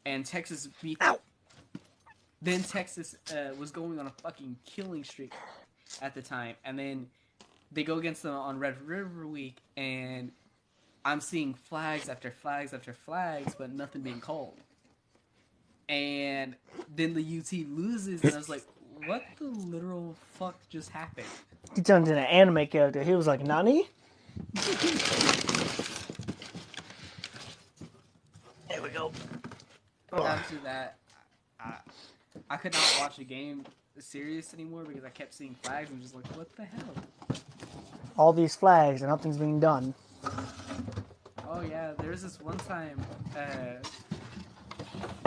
Speaker 5: and Texas beat them. Then Texas was going on a fucking killing streak at the time, and then they go against them on Red River week, and I'm seeing flags after flags after flags, but nothing being called. And then the UT loses, and I was like, what the literal fuck just happened?
Speaker 1: He turned into an anime character. He was like, "Nani?" There we go.
Speaker 5: After that, I could not watch a game serious anymore because I kept seeing flags and just like, what the hell?
Speaker 1: All these flags and nothing's being done.
Speaker 5: Oh yeah, there's this one time,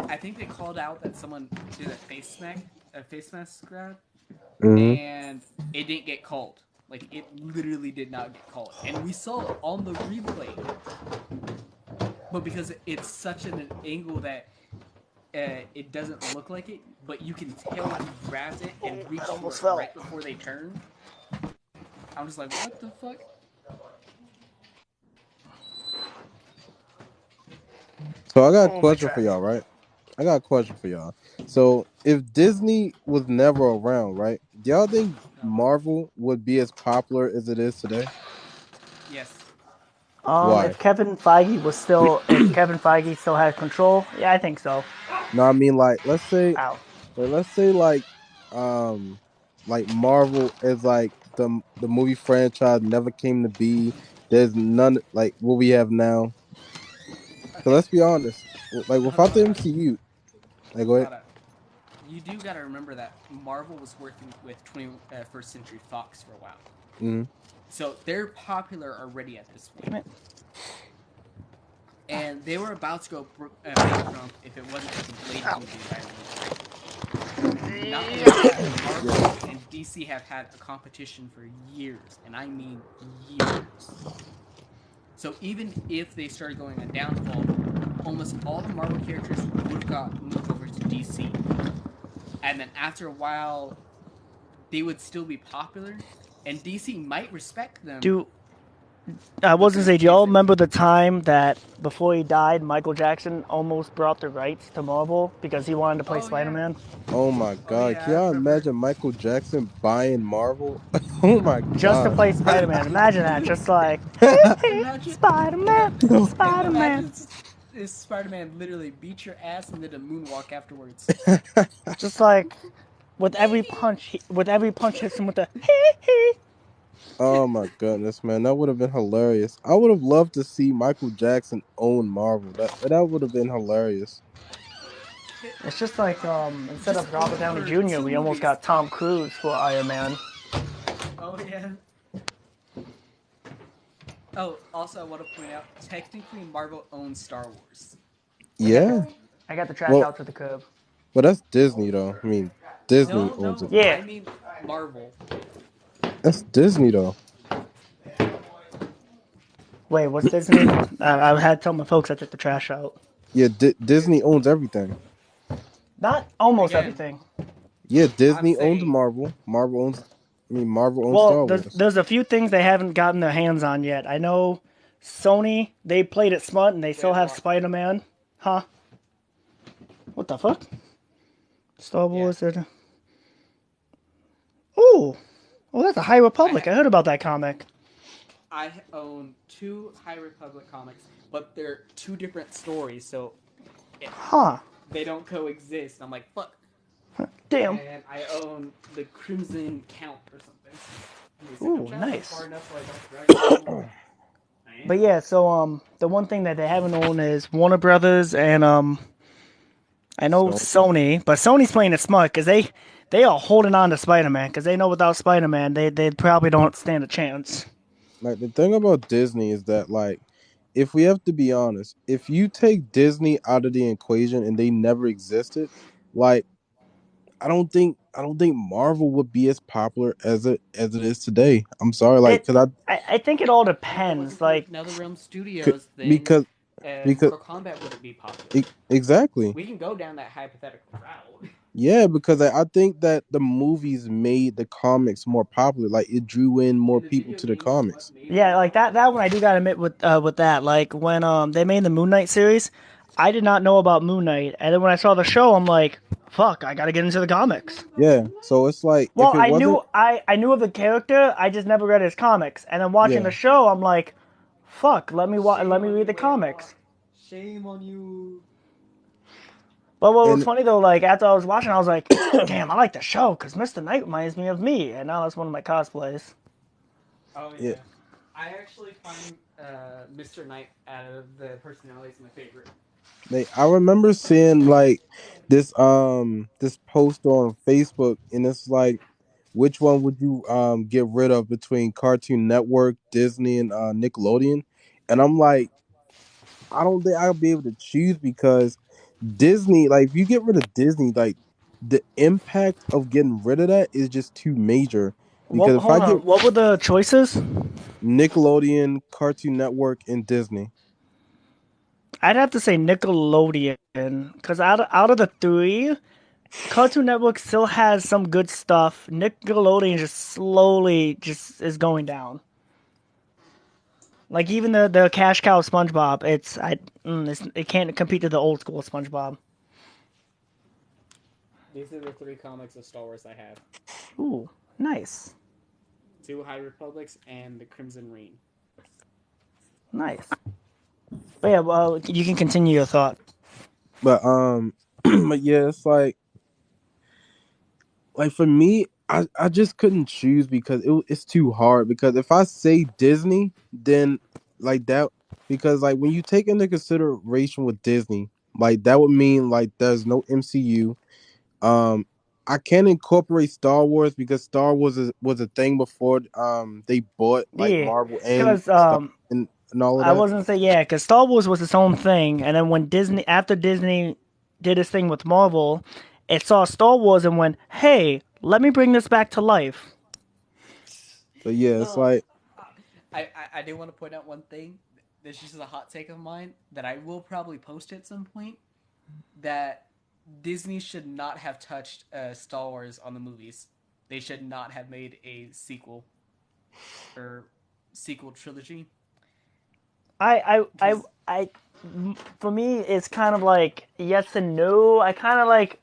Speaker 5: I think they called out that someone did a face mask grab, and it didn't get called. Like, it literally did not get called. And we saw it on the replay. But because it's such an angle that it doesn't look like it, but you can tell he grabs it and reaches for it right before they turn. I'm just like, what the fuck?
Speaker 7: So I got a question for y'all, right? I got a question for y'all. So if Disney was never around, right? Do y'all think Marvel would be as popular as it is today?
Speaker 5: Yes.
Speaker 7: Why?
Speaker 1: If Kevin Feige still had control, yeah, I think so.
Speaker 7: No, I mean like
Speaker 1: Ow.
Speaker 7: let's say like Marvel is like the movie franchise never came to be. There's none like what we have now. So
Speaker 5: Okay.
Speaker 7: let's be honest. Like without the MCU, like go ahead.
Speaker 5: You do gotta remember that Marvel was working with 21st Century Fox for a while.
Speaker 7: Mm-hmm.
Speaker 5: So they're popular already at this point. And they were about to go bankrupt if it wasn't for the Blade movie. Not only that, Marvel and DC have had a competition for years, and I mean years. So even if they started going a downfall, almost all the Marvel characters would have got moved over to DC. And then after a while, they would still be popular, and DC might respect them.
Speaker 1: I wasn't saying, do y'all remember the time that before he died, Michael Jackson almost brought the rights to Marvel because he wanted to play Spider-Man?
Speaker 7: Oh my god!
Speaker 5: Yeah,
Speaker 7: Can y'all imagine Michael Jackson buying Marvel? Oh my god!
Speaker 1: Just to play Spider-Man. Imagine that. Just like,
Speaker 5: imagine,
Speaker 1: Spider-Man, Spider-Man.
Speaker 5: Imagine if Spider-Man literally beat your ass and did a moonwalk afterwards.
Speaker 1: Just like with every punch hits him with a hee.
Speaker 7: Oh my goodness, man, that would have been hilarious. I would have loved to see Michael Jackson own Marvel. That would have been hilarious.
Speaker 1: It's just like instead of Robert Downey Jr., we almost got Tom Cruise for Iron Man.
Speaker 5: Oh yeah. Oh, also I want to point out, technically Marvel owns Star Wars.
Speaker 7: Yeah.
Speaker 1: I got the trash out to the curb.
Speaker 7: But that's Disney though. I mean, Disney owns it.
Speaker 1: Yeah.
Speaker 5: I mean Marvel.
Speaker 7: That's Disney though.
Speaker 1: Wait, what's Disney? I had to tell my folks I took the trash out.
Speaker 7: Yeah, Disney owns everything.
Speaker 1: Not almost
Speaker 5: Again,
Speaker 1: everything.
Speaker 7: Yeah, Disney owns
Speaker 5: saying-
Speaker 7: Marvel. Marvel owns
Speaker 1: Well,
Speaker 7: Star
Speaker 1: there's
Speaker 7: Wars.
Speaker 1: there's a few things they haven't gotten their hands on yet. I know Sony, they played it smart and they still have
Speaker 5: Landlocked.
Speaker 1: Spider-Man. Huh? What the fuck? Star Wars. Oh, that's a High Republic. I heard about that comic.
Speaker 5: I own 2 High Republic comics, but they're 2 different stories, so
Speaker 1: Huh?
Speaker 5: they don't coexist. I'm like, fuck.
Speaker 1: Damn.
Speaker 5: And I own the Crimson Count or something.
Speaker 1: Ooh,
Speaker 5: I'm trying to look
Speaker 1: nice.
Speaker 5: far enough so I don't drag it.
Speaker 1: But yeah, so the one thing that they haven't owned is Warner Brothers and I know
Speaker 7: So,
Speaker 1: Sony, but Sony's playing it smart because they are holding on to Spider-Man because they know without Spider-Man they probably don't stand a chance.
Speaker 7: like the thing about Disney is that like if we have to be honest, if you take Disney out of the equation and they never existed, like I don't think Marvel would be as popular as it is today. I'm sorry, like
Speaker 1: It
Speaker 7: because
Speaker 1: I think it all
Speaker 5: And if it
Speaker 1: depends.
Speaker 5: wasn't for
Speaker 1: Like
Speaker 5: NetherRealm Studios, then
Speaker 7: because because
Speaker 5: Mortal Kombat wouldn't be popular.
Speaker 7: exactly.
Speaker 5: We can go down that hypothetical route.
Speaker 7: Yeah, because I think that the movies made the comics more popular. Like it drew in more
Speaker 5: And the
Speaker 7: people
Speaker 5: video
Speaker 7: to the
Speaker 5: games is
Speaker 7: comics.
Speaker 5: what made
Speaker 1: yeah,
Speaker 5: them
Speaker 1: like
Speaker 5: popular.
Speaker 1: that one I do gotta admit with that. Like when they made the Moon Knight series, I did not know about Moon Knight, and then when I saw the show, I'm like, fuck, I gotta get into the comics.
Speaker 7: Yeah, so it's like if
Speaker 1: Well,
Speaker 7: it
Speaker 1: I
Speaker 7: wasn't,
Speaker 1: knew I knew of the character, I just never read his comics. And then watching
Speaker 7: yeah,
Speaker 1: the show, I'm like, fuck, let me
Speaker 5: Shame
Speaker 1: let me
Speaker 5: on
Speaker 1: read
Speaker 5: you,
Speaker 1: the comics.
Speaker 5: Shame on you.
Speaker 1: But what was
Speaker 7: and
Speaker 1: funny though, like after I was watching, I was like, damn, I like the show because Mr. Knight reminds me of me, and now that's one of my cosplays.
Speaker 5: Oh
Speaker 7: yeah,
Speaker 5: yeah. I actually find Mr. Knight out of the personalities my favorite.
Speaker 7: I remember seeing like this post on Facebook, and it's like, which one would you get rid of between Cartoon Network, Disney, and Nickelodeon? And I'm like, I don't think I'll be able to choose because Disney, like if you get rid of Disney, like the impact of getting rid of that is just too major.
Speaker 1: What?
Speaker 7: Because if I
Speaker 1: Hold
Speaker 7: get
Speaker 1: on. What were the choices?
Speaker 7: Nickelodeon, Cartoon Network, and Disney,
Speaker 1: I'd have to say Nickelodeon because out of the three, Cartoon Network still has some good stuff. Nickelodeon just slowly just is going down. Like even the cash cow SpongeBob, it can't compete to the old school SpongeBob.
Speaker 5: These are the 3 comics of Star Wars I have.
Speaker 1: Ooh, nice,
Speaker 5: 2 High Republics and the Crimson Reign.
Speaker 1: nice. But yeah, well, you can continue your thought.
Speaker 7: but but yeah, it's like for me, I just couldn't choose because it's too hard. Because if I say Disney, then like that, because like when you take into consideration with Disney, like that would mean like there's no MCU. Um, I can't incorporate Star Wars because Star Wars was a thing before they bought like
Speaker 1: Yeah,
Speaker 7: Marvel and
Speaker 1: because
Speaker 7: stuff and all of
Speaker 1: I
Speaker 7: that.
Speaker 1: wasn't say yeah, because Star Wars was its own thing, and then when after Disney did its thing with Marvel, it saw Star Wars and went, hey, let me bring this back to life.
Speaker 7: So yeah, it's
Speaker 5: Oh,
Speaker 7: like
Speaker 5: I do want to point out one thing. This is just a hot take of mine that I will probably post at some point. That Disney should not have touched Star Wars on the movies. They should not have made a sequel or sequel trilogy.
Speaker 1: I, I, I,
Speaker 5: 'Cause-
Speaker 1: I, for me, it's kind of like yes and no. I kind of like.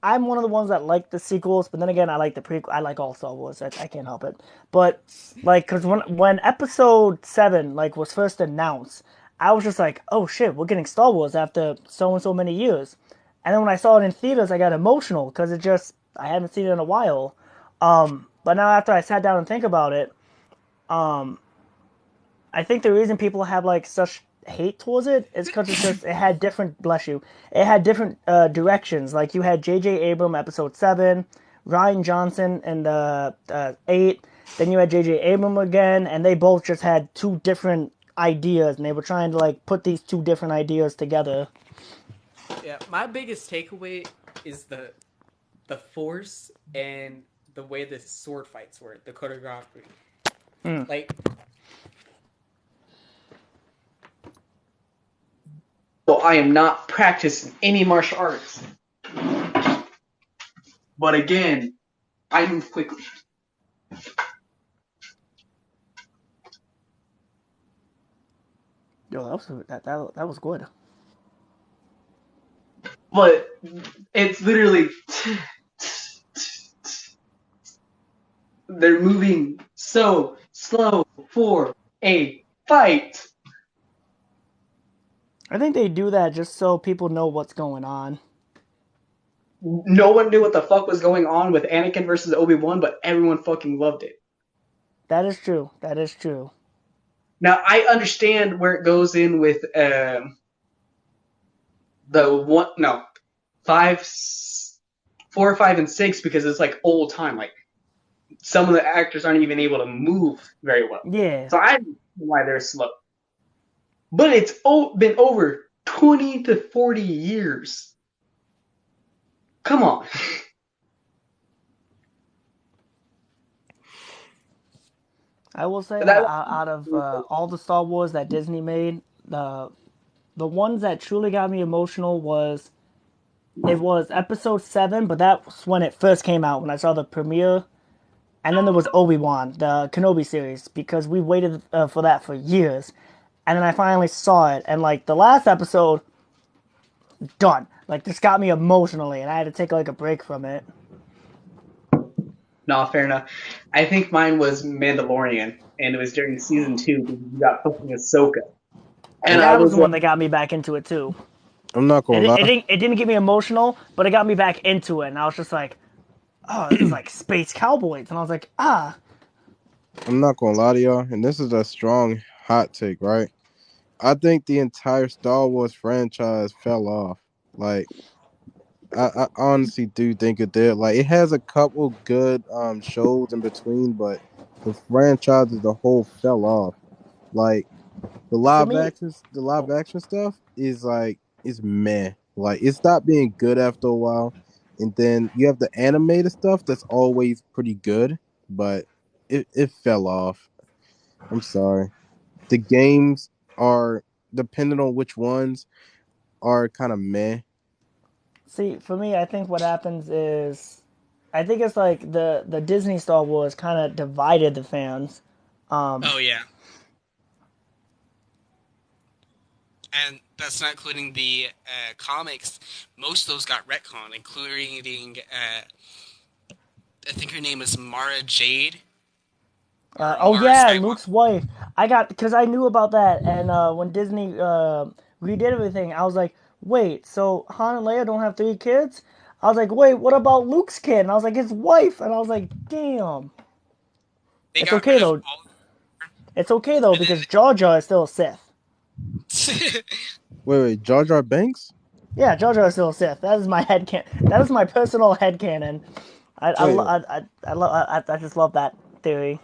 Speaker 1: I'm one of the ones that like the sequels, but then again, I like the prequel. I like all Star Wars. I can't help it. But like, cause when Episode 7 like was first announced, I was just like, oh shit, we're getting Star Wars after so and so many years. And then when I saw it in theaters, I got emotional because it just I haven't seen it in a while. But now after I sat down and think about it, I think the reason people have like such hate towards it is because it had different bless you it had different directions. Like you had J.J. Abrams Episode 7, Ryan Johnson in the 8, then you had J.J. Abrams again, and they both just had two different ideas, and they were trying to like put these two different ideas together.
Speaker 5: Yeah, my biggest takeaway is the force and the way the sword fights were, the choreography. Like
Speaker 6: I am not practicing any martial arts. But again, I move quickly.
Speaker 1: Yo, that was good.
Speaker 6: But it's literally they're moving so slow for a fight.
Speaker 1: I think they do that just so people know what's going on.
Speaker 6: No one knew what the fuck was going on with Anakin versus Obi-Wan, but everyone fucking loved it.
Speaker 1: That is true. That is true.
Speaker 6: Now I understand where it goes in with the one no 5, 4, 5, and 6 because it's like old time. Like some of the actors aren't even able to move very well.
Speaker 1: Yeah.
Speaker 6: So I understand why they're slow. But it's been over 20 to 40 years. Come on.
Speaker 1: I will say
Speaker 6: That,
Speaker 1: out of all the Star Wars that Disney made, the ones that truly got me emotional was Episode 7, but that's when it first came out when I saw the premiere, and then there was Obi-Wan, the Kenobi series, because we waited for that for years, and then I finally saw it, and like the last episode, done. Like this got me emotionally, and I had to take like a break from it.
Speaker 6: no, fair enough. I think mine was Mandalorian, and it was during season 2 because you got fucking Ahsoka. And I
Speaker 1: That was
Speaker 6: was
Speaker 1: the
Speaker 6: like,
Speaker 1: one that got me back into it too.
Speaker 7: I'm not
Speaker 1: It,
Speaker 7: gonna
Speaker 1: it
Speaker 7: lie.
Speaker 1: didn't it didn't get me emotional, but it got me back into it, and I was just like, oh, this is like space cowboys, and I was like, ah,
Speaker 7: I'm not gonna lie to y'all, and this is a strong hot take, right? I think the entire Star Wars franchise fell off. Like, I honestly do think it did. Like, it has a couple good shows in between, but the franchise as a whole fell off. Like,
Speaker 1: for me,
Speaker 7: the live action stuff is like it's meh. Like, it stopped being good after a while, and then you have the animated stuff that's always pretty good, but it fell off. I'm sorry. The games are depending on which ones are kind of meh.
Speaker 1: see, for me, I think what happens is, I think it's like the Disney Star Wars kind of divided the fans.
Speaker 8: Oh yeah, and that's not including the comics. Most of those got retcon, including I think her name is Mara Jade or
Speaker 1: Oh
Speaker 8: Mara
Speaker 1: yeah,
Speaker 8: Skywalker.
Speaker 1: Luke's wife. I got because I knew about that, and when Disney redid everything, I was like, wait, so Han and Leia don't have 3 kids? I was like, wait, what about Luke's kid? And I was like, his wife, and I was like, damn.
Speaker 8: They
Speaker 1: It's
Speaker 8: got
Speaker 1: okay
Speaker 8: rid of
Speaker 1: though.
Speaker 8: all,
Speaker 1: It's okay though
Speaker 8: and
Speaker 1: because Jar Jar is still a Sith.
Speaker 8: then
Speaker 7: Wait, Jar Jar Banks?
Speaker 1: Yeah, Jar Jar is still a Sith. That is my That is my personal headcanon.
Speaker 7: Wait,
Speaker 1: I just love that theory.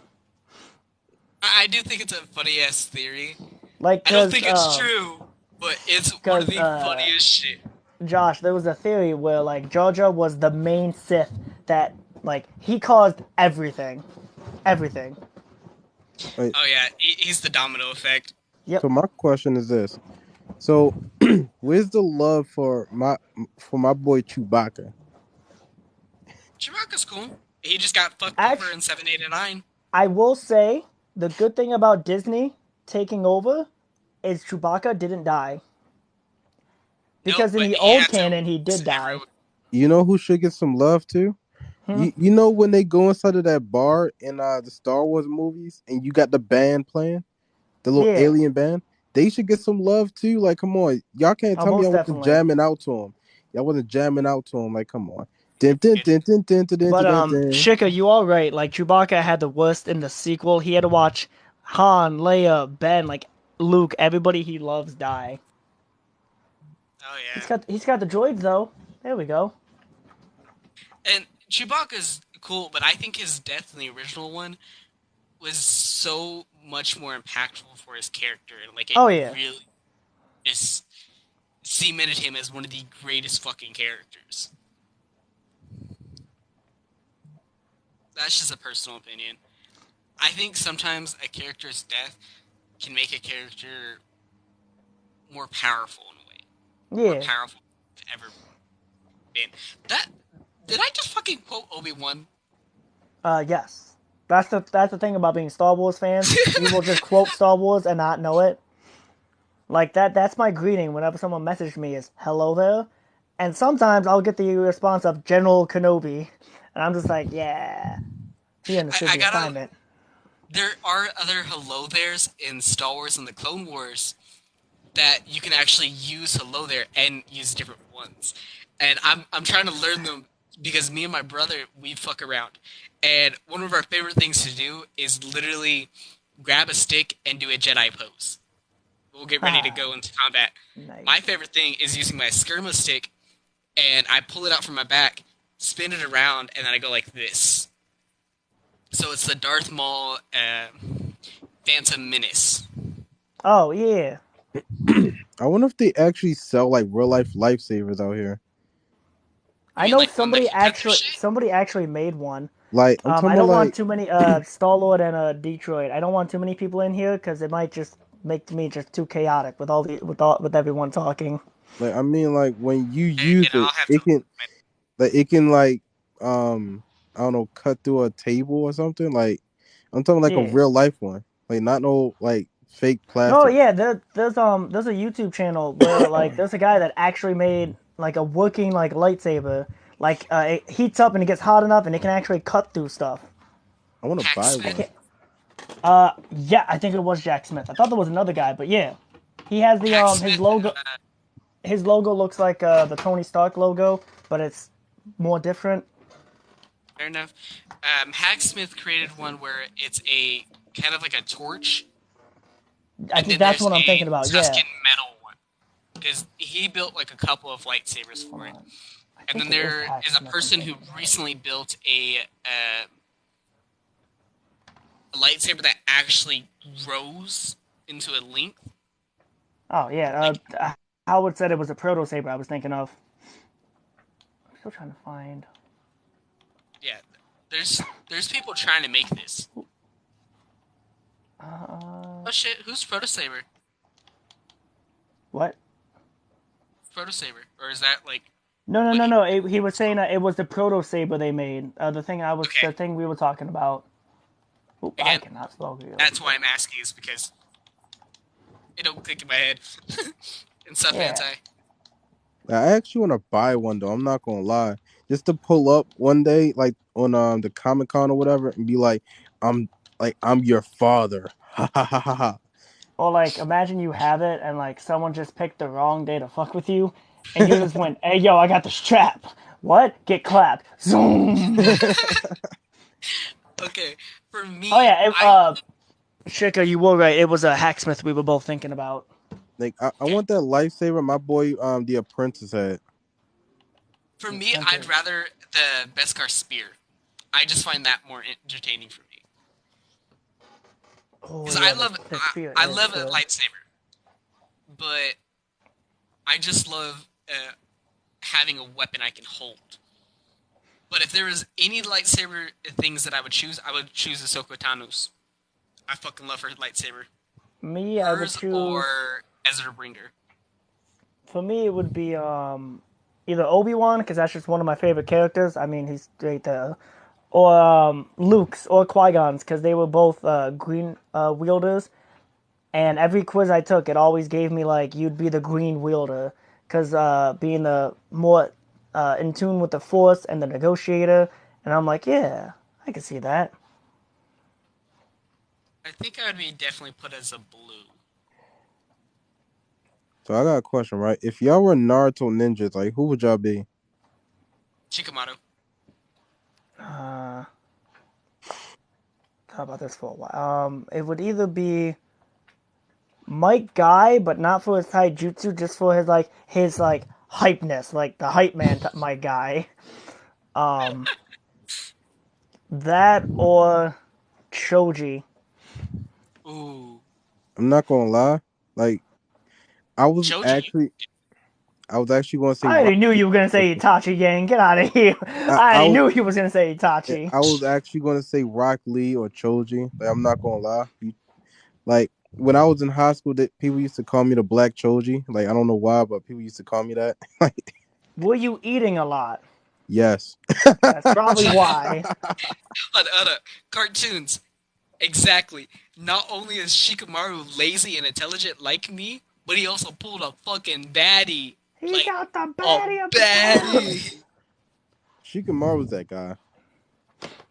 Speaker 8: I do think it's a funny ass theory.
Speaker 1: Like,
Speaker 8: I don't think it's true, but it's one of
Speaker 1: cause
Speaker 8: the funniest shit.
Speaker 1: Josh, there was a theory where like Jar Jar was the main Sith that like he caused everything, everything.
Speaker 7: wait.
Speaker 8: Oh yeah, he's the domino effect.
Speaker 1: Yep.
Speaker 7: So my question is this: so where's the love for my boy Chewbacca?
Speaker 8: Chewbacca's cool. He just got fucked over
Speaker 1: Actually,
Speaker 8: in 7, 8, and 9.
Speaker 1: I will say the good thing about Disney taking over is Chewbacca didn't die
Speaker 8: Nope,
Speaker 1: because in
Speaker 8: but
Speaker 1: the
Speaker 8: he
Speaker 1: old
Speaker 8: had to
Speaker 1: canon he
Speaker 8: lose
Speaker 1: did die.
Speaker 8: everyone.
Speaker 7: You know who should get some love too? You know when they go inside of that bar in the Star Wars movies and you got the band playing, the little
Speaker 1: Yeah.
Speaker 7: alien band, they should get some love too. Like, come on, y'all can't
Speaker 1: Oh,
Speaker 7: tell me
Speaker 1: most
Speaker 7: y'all wasn't
Speaker 1: definitely.
Speaker 7: jamming out to him. Y'all wasn't jamming out to him. Like, come on. Dun, dun, dun, dun, dun, dun, dun,
Speaker 1: But
Speaker 7: dun, dun.
Speaker 1: Shika, you all right. Like Chewbacca had the worst in the sequel. He had to watch Han, Leia, Ben, like Luke, everybody he loves die.
Speaker 8: Oh yeah,
Speaker 1: He's got the droids though. There we go.
Speaker 8: and Chewbacca's cool, but I think his death in the original one was so much more impactful for his character, and like it
Speaker 1: Oh yeah.
Speaker 8: really just cemented him as one of the greatest fucking characters. That's just a personal opinion. I think sometimes a character's death can make a character more powerful in a way. more
Speaker 1: Yeah.
Speaker 8: powerful they've ever been. That did I just fucking quote Obi-Wan?
Speaker 1: Yes. That's the thing about being Star Wars fans. You will just quote Star Wars and not know it. Like that's my greeting whenever someone messages me is hello there. And sometimes I'll get the response of General Kenobi. And I'm just like, yeah. He understood
Speaker 8: I
Speaker 1: the
Speaker 8: gotta.
Speaker 1: assignment.
Speaker 8: There are other hello there's in Star Wars and the Clone Wars that you can actually use hello there and use different ones. And I'm trying to learn them because me and my brother we fuck around. And one of our favorite things to do is literally grab a stick and do a Jedi pose. We'll get ready to go into combat.
Speaker 1: Nice.
Speaker 8: My favorite thing is using my skirma stick and I pull it out from my back, spin it around, and then I go like this. So it's the Darth Maul Phantom Menace.
Speaker 1: Oh yeah.
Speaker 7: I wonder if they actually sell like real life lifesavers out here.
Speaker 8: You
Speaker 1: I
Speaker 8: mean
Speaker 1: know
Speaker 8: like one that can cut through shit?
Speaker 1: somebody actually made one.
Speaker 7: Like I'm talking
Speaker 1: I
Speaker 7: about
Speaker 1: don't want
Speaker 7: like
Speaker 1: too many Star Lord and Detroit. I don't want too many people in here because it might just make me just too chaotic with with everyone talking.
Speaker 7: I mean like when you
Speaker 8: And
Speaker 7: use
Speaker 8: I'll
Speaker 7: it,
Speaker 8: have to.
Speaker 7: it can I don't know, cut through a table or something. Like I'm talking like a
Speaker 1: Yeah.
Speaker 7: real life one. Like not no like fake
Speaker 1: No,
Speaker 7: plastic.
Speaker 1: yeah. There's a YouTube channel where like there's a guy that actually made like a working like lightsaber. Like it heats up and it gets hot enough and it can actually cut through stuff.
Speaker 7: I want to buy
Speaker 1: I
Speaker 8: Hacksmith?
Speaker 7: one.
Speaker 1: can't. Yeah, I think it was Jack Smith. I thought there was another guy, but yeah, he has the his
Speaker 8: Hacksmith,
Speaker 1: logo. His logo looks like the Tony Stark logo, but it's more different.
Speaker 8: fair enough. Hacksmith created one where it's a kind of like a torch,
Speaker 1: I
Speaker 8: and
Speaker 1: think
Speaker 8: then
Speaker 1: that's
Speaker 8: there's
Speaker 1: what I'm thinking
Speaker 8: a
Speaker 1: about. Yeah.
Speaker 8: Tuscan metal one. Because he built like a couple of lightsabers
Speaker 1: Hold
Speaker 8: for it.
Speaker 1: on. I
Speaker 8: And
Speaker 1: think
Speaker 8: then
Speaker 1: it is
Speaker 8: there
Speaker 1: Hack
Speaker 8: is a
Speaker 1: Smith I'm
Speaker 8: person who
Speaker 1: thinking of.
Speaker 8: recently built a lightsaber that actually grows into a length.
Speaker 1: Oh yeah.
Speaker 8: Like,
Speaker 1: Howard said it was a proto saber. I was thinking of. I'm still trying to find.
Speaker 8: yeah, there's people trying to make this.
Speaker 1: Uh,
Speaker 8: Oh shit, who's Proto Saber?
Speaker 1: what?
Speaker 8: Proto Saber, or is that like
Speaker 1: No, no,
Speaker 8: what?
Speaker 1: no, no. He was saying that it was the proto saber they made.
Speaker 8: Okay,
Speaker 1: The thing we were talking about. Oop, I
Speaker 8: again,
Speaker 1: cannot spell real.
Speaker 8: that's why I'm asking is because it don't click in my head. And stuff
Speaker 1: Yeah.
Speaker 8: anti.
Speaker 7: I actually want to buy one though. I'm not gonna lie, just to pull up one day, like on the Comic Con or whatever, and be I'm I'm your father. Ha ha ha ha ha.
Speaker 1: Or like, imagine you have it and like someone just picked the wrong day to fuck with you, and you just went, "Hey, yo, I got the strap." What? Get clapped. Zoom.
Speaker 8: Okay, for
Speaker 1: Oh
Speaker 8: me,
Speaker 1: yeah.
Speaker 8: I
Speaker 1: Shika, you were right. It was a Hacksmith we were both thinking about.
Speaker 7: Like I
Speaker 8: okay.
Speaker 7: want that lifesaver my boy the apprentice had.
Speaker 8: For
Speaker 1: The
Speaker 8: me, I'd
Speaker 1: Apprentice.
Speaker 8: rather the Beskar spear. I just find that more entertaining for me
Speaker 1: Oh
Speaker 8: because
Speaker 1: yeah, the spear
Speaker 8: I
Speaker 1: is
Speaker 8: love a
Speaker 1: good.
Speaker 8: lightsaber, but I just love having a weapon I can hold. But if there was any lightsaber things that I would choose Ahsoka Tano's. I fucking love her lightsaber.
Speaker 1: Me, I would
Speaker 8: Hers
Speaker 1: choose.
Speaker 8: or Ezra Brinker.
Speaker 1: For me, it would be either Obi Wan because that's just one of my favorite characters. I mean, he's great there. Or Luke's or Qui Gon's because they were both green wielders. And every quiz I took, it always gave me like you'd be the green wielder because being the more in tune with the Force and the negotiator. And I'm like, yeah, I can see that.
Speaker 8: I think I would be definitely put as a blue.
Speaker 7: So I got a question, right? If y'all were Naruto ninjas, like who would y'all be?
Speaker 8: Chikamato.
Speaker 1: Uh, Thought about this for a while. It would either be Mike Guy, but not for his taijutsu, just for his hypeness, like the hype man, Mike Guy. Um, that or Choji.
Speaker 8: Ooh.
Speaker 7: I'm not gonna lie. Like I was
Speaker 8: Choji.
Speaker 7: actually I was actually gonna say
Speaker 1: I
Speaker 7: Rock
Speaker 1: already knew you were gonna say Itachi, gang. Get out of here. I
Speaker 7: I
Speaker 1: already
Speaker 7: was
Speaker 1: knew he was gonna say Itachi.
Speaker 7: I was actually gonna say Rock Lee or Choji. Like I'm not gonna lie. Like when I was in high school, that people used to call me the Black Choji. Like I don't know why, but people used to call me that. Like
Speaker 1: Were you eating a lot?
Speaker 7: yes.
Speaker 1: That's probably why.
Speaker 8: Other cartoons. Exactly. Not only is Shikamaru lazy and intelligent like me, but he also pulled a fucking baddie.
Speaker 1: He
Speaker 8: Like,
Speaker 1: got the
Speaker 8: a
Speaker 1: baddie of the
Speaker 8: baddie.
Speaker 1: family.
Speaker 7: Shikamaru was that guy.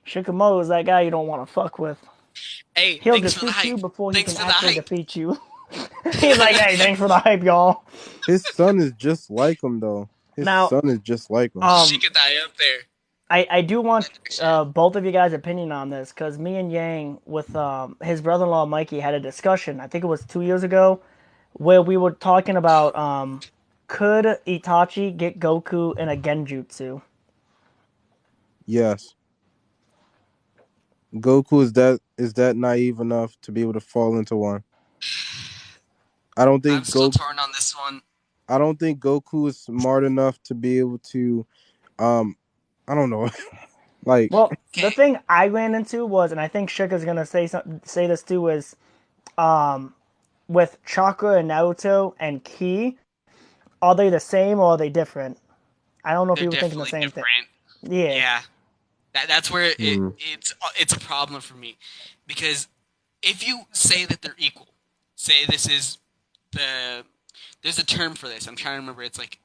Speaker 1: Shikamaru is that guy you don't want to fuck with.
Speaker 8: Hey,
Speaker 1: He'll
Speaker 8: thanks for the
Speaker 1: defeat you
Speaker 8: hype.
Speaker 1: before he
Speaker 8: Thanks
Speaker 1: can
Speaker 8: for the
Speaker 1: actually
Speaker 8: hype.
Speaker 1: defeat you. He's like, hey, thanks for the hype, y'all.
Speaker 7: His son is just like him, though. His
Speaker 1: Now,
Speaker 7: son is just like him.
Speaker 8: Shikadai up there.
Speaker 1: I do want both of you guys' opinion on this because me and Yang with his brother-in-law Mikey had a discussion. I think it was 2 years ago, where we were talking about could Itachi get Goku in a Genjutsu?
Speaker 7: Yes, Goku is that naive enough to be able to fall into one. I don't
Speaker 8: I'm
Speaker 7: think
Speaker 8: still
Speaker 7: Goku.
Speaker 8: torn on this one.
Speaker 7: I don't think Goku is smart enough to be able to. Um, I don't know. Like
Speaker 1: Well, the
Speaker 8: Okay.
Speaker 1: thing I ran into was, and I think Shika's gonna say this too, is with Chakra and Naruto and Ki, are they the same or are they different? I don't know if
Speaker 8: They're
Speaker 1: you were thinking the
Speaker 8: definitely
Speaker 1: same thing.
Speaker 8: different.
Speaker 1: Yeah.
Speaker 8: Yeah. That's where
Speaker 7: hmm,
Speaker 8: it's a problem for me. Because if you say that they're equal, say this is the there's a term for this. I'm trying to remember. It's like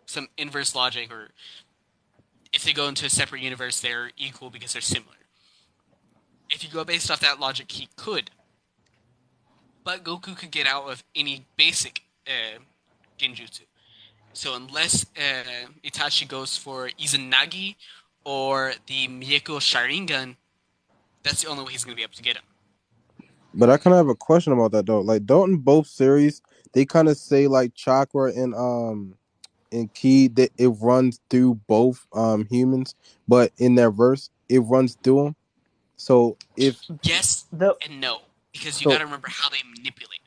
Speaker 8: some inverse logic, or if they go into a separate universe, they're equal because they're similar. If you go based off that logic, he could, but Goku could get out of any basic genjutsu. So unless Itachi goes for Izanagi or the Mieko Sharingan, that's the only way he's going to be able to get him.
Speaker 7: but I kind of have a question about that though. Like, don't in both series they kind of say like chakra and ki that it runs through both humans, but in their verse it runs through them. So if
Speaker 8: Yes
Speaker 1: The
Speaker 8: and no, because you got
Speaker 7: so
Speaker 8: to remember how they manipulate.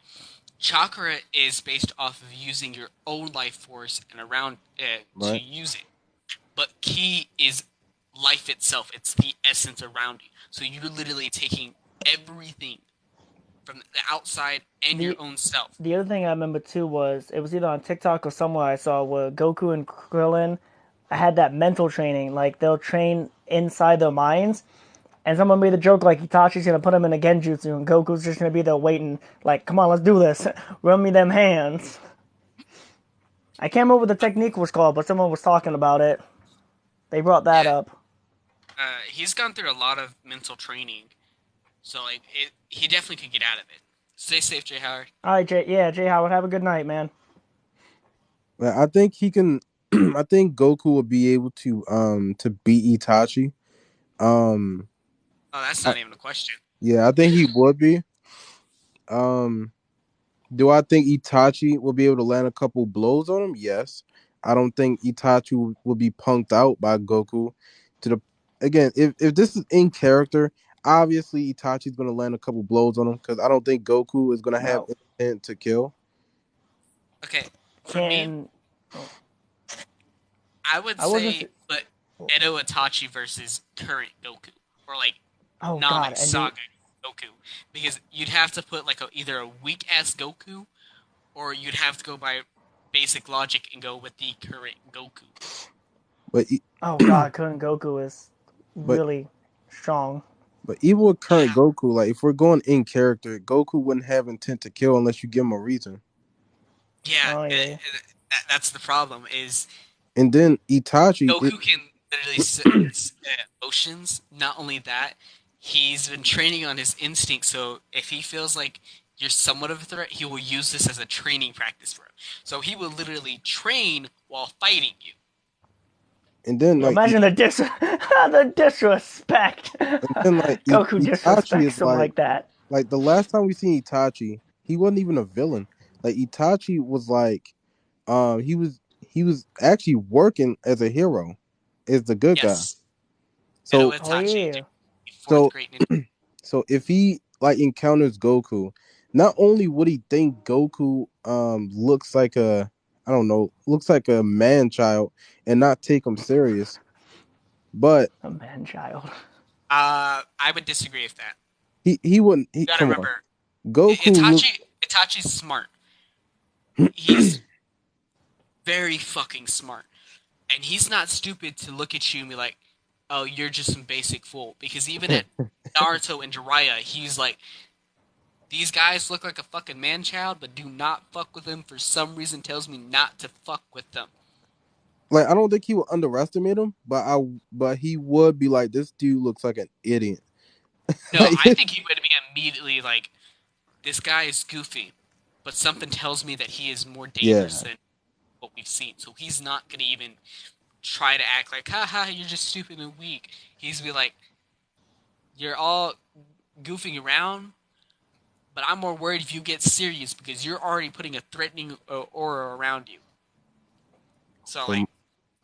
Speaker 8: Chakra is based off of using your own life force and around to
Speaker 7: right,
Speaker 8: use it. But ki is life itself. It's the essence around you. So you're literally taking everything from the outside and your
Speaker 1: the
Speaker 8: own self.
Speaker 1: the other thing I remember too was it was either on TikTok or somewhere I saw where Goku and Krillin had that mental training. Like they'll train inside their minds, and someone made the joke like Itachi's gonna put him in a Genjutsu, and Goku's just gonna be there waiting. Like, come on, let's do this. Run me them hands. I can't remember what the technique was called, but someone was talking about it. They brought that
Speaker 8: Yeah,
Speaker 1: up.
Speaker 8: he's gone through a lot of mental training, so he definitely could get out of it. Stay safe, Jay Howard.
Speaker 1: All right, Jay. Yeah, Jay Howard. Have a good night, man.
Speaker 7: I think he can. I think Goku will be able to beat Itachi. Um,
Speaker 8: Oh, that's
Speaker 7: I,
Speaker 8: not even a question.
Speaker 7: yeah, I think he would be. Um, do I think Itachi will be able to land a couple blows on him? Yes. I don't think Itachi will be punked out by Goku. To the again, if this is in character, obviously Itachi's gonna land a couple blows on him because I don't think Goku is gonna have
Speaker 1: No,
Speaker 7: intent to kill.
Speaker 8: Okay, for me,
Speaker 1: can
Speaker 8: I would
Speaker 1: I wasn't.
Speaker 8: say, but Edo Itachi versus current Goku, or like
Speaker 1: Oh God,
Speaker 8: Namek
Speaker 1: and the
Speaker 8: Saga Goku, because you'd have to put like either a weak ass Goku, or you'd have to go by basic logic and go with the current Goku.
Speaker 7: But
Speaker 1: oh God, current Goku is
Speaker 7: but
Speaker 1: really strong.
Speaker 7: but even with current
Speaker 8: Yeah,
Speaker 7: Goku, like if we're going in character, Goku wouldn't have intent to kill unless you give him a reason.
Speaker 8: yeah,
Speaker 1: Oh yeah.
Speaker 8: that's the problem. Is
Speaker 7: And then Itachi,
Speaker 8: Goku can literally emotions. Not only that, he's been training on his instinct. So if he feels like you're somewhat of a threat, he will use this as a training practice for him. So he will literally train while fighting you.
Speaker 7: and then
Speaker 1: Yo,
Speaker 7: like
Speaker 1: imagine the the disrespect.
Speaker 7: and then like
Speaker 1: Goku
Speaker 7: Itachi is
Speaker 1: disrespects him like that.
Speaker 7: like the last time we seen Itachi, he wasn't even a villain. Like Itachi was like he was actually working as a hero, as the good guy.
Speaker 8: Yes, Edo
Speaker 7: So
Speaker 1: Oh
Speaker 8: Itachi,
Speaker 1: yeah.
Speaker 8: fourth
Speaker 7: so
Speaker 8: great ninja.
Speaker 7: so if he like encounters Goku, not only would he think Goku looks like a I don't know, looks like a man child and not take him serious, but
Speaker 1: A man child.
Speaker 8: I would disagree with that.
Speaker 7: he wouldn't
Speaker 8: You
Speaker 7: he
Speaker 8: gotta
Speaker 7: come on.
Speaker 8: remember,
Speaker 7: Goku look.
Speaker 8: Itachi's smart. He's very fucking smart. And he's not stupid to look at you and be like, "Oh, you're just some basic fool." Because even at Naruto and Jiraiya, he's like, "These guys look like a fucking man child, but do not fuck with them. For some reason, tells me not to fuck with them."
Speaker 7: Like I don't think he would underestimate him, but he would be like, this dude looks like an idiot.
Speaker 8: No,
Speaker 7: Like,
Speaker 8: I think he would be immediately like, "This guy is goofy, but something tells me that he is more dangerous
Speaker 7: yeah.
Speaker 8: than what we've seen." So he's not gonna even try to act like, "Haha, you're just stupid and weak." He's gonna be like, "You're all goofing around, but I'm more worried if you get serious because you're already putting a threatening aura around you." So like,
Speaker 7: So,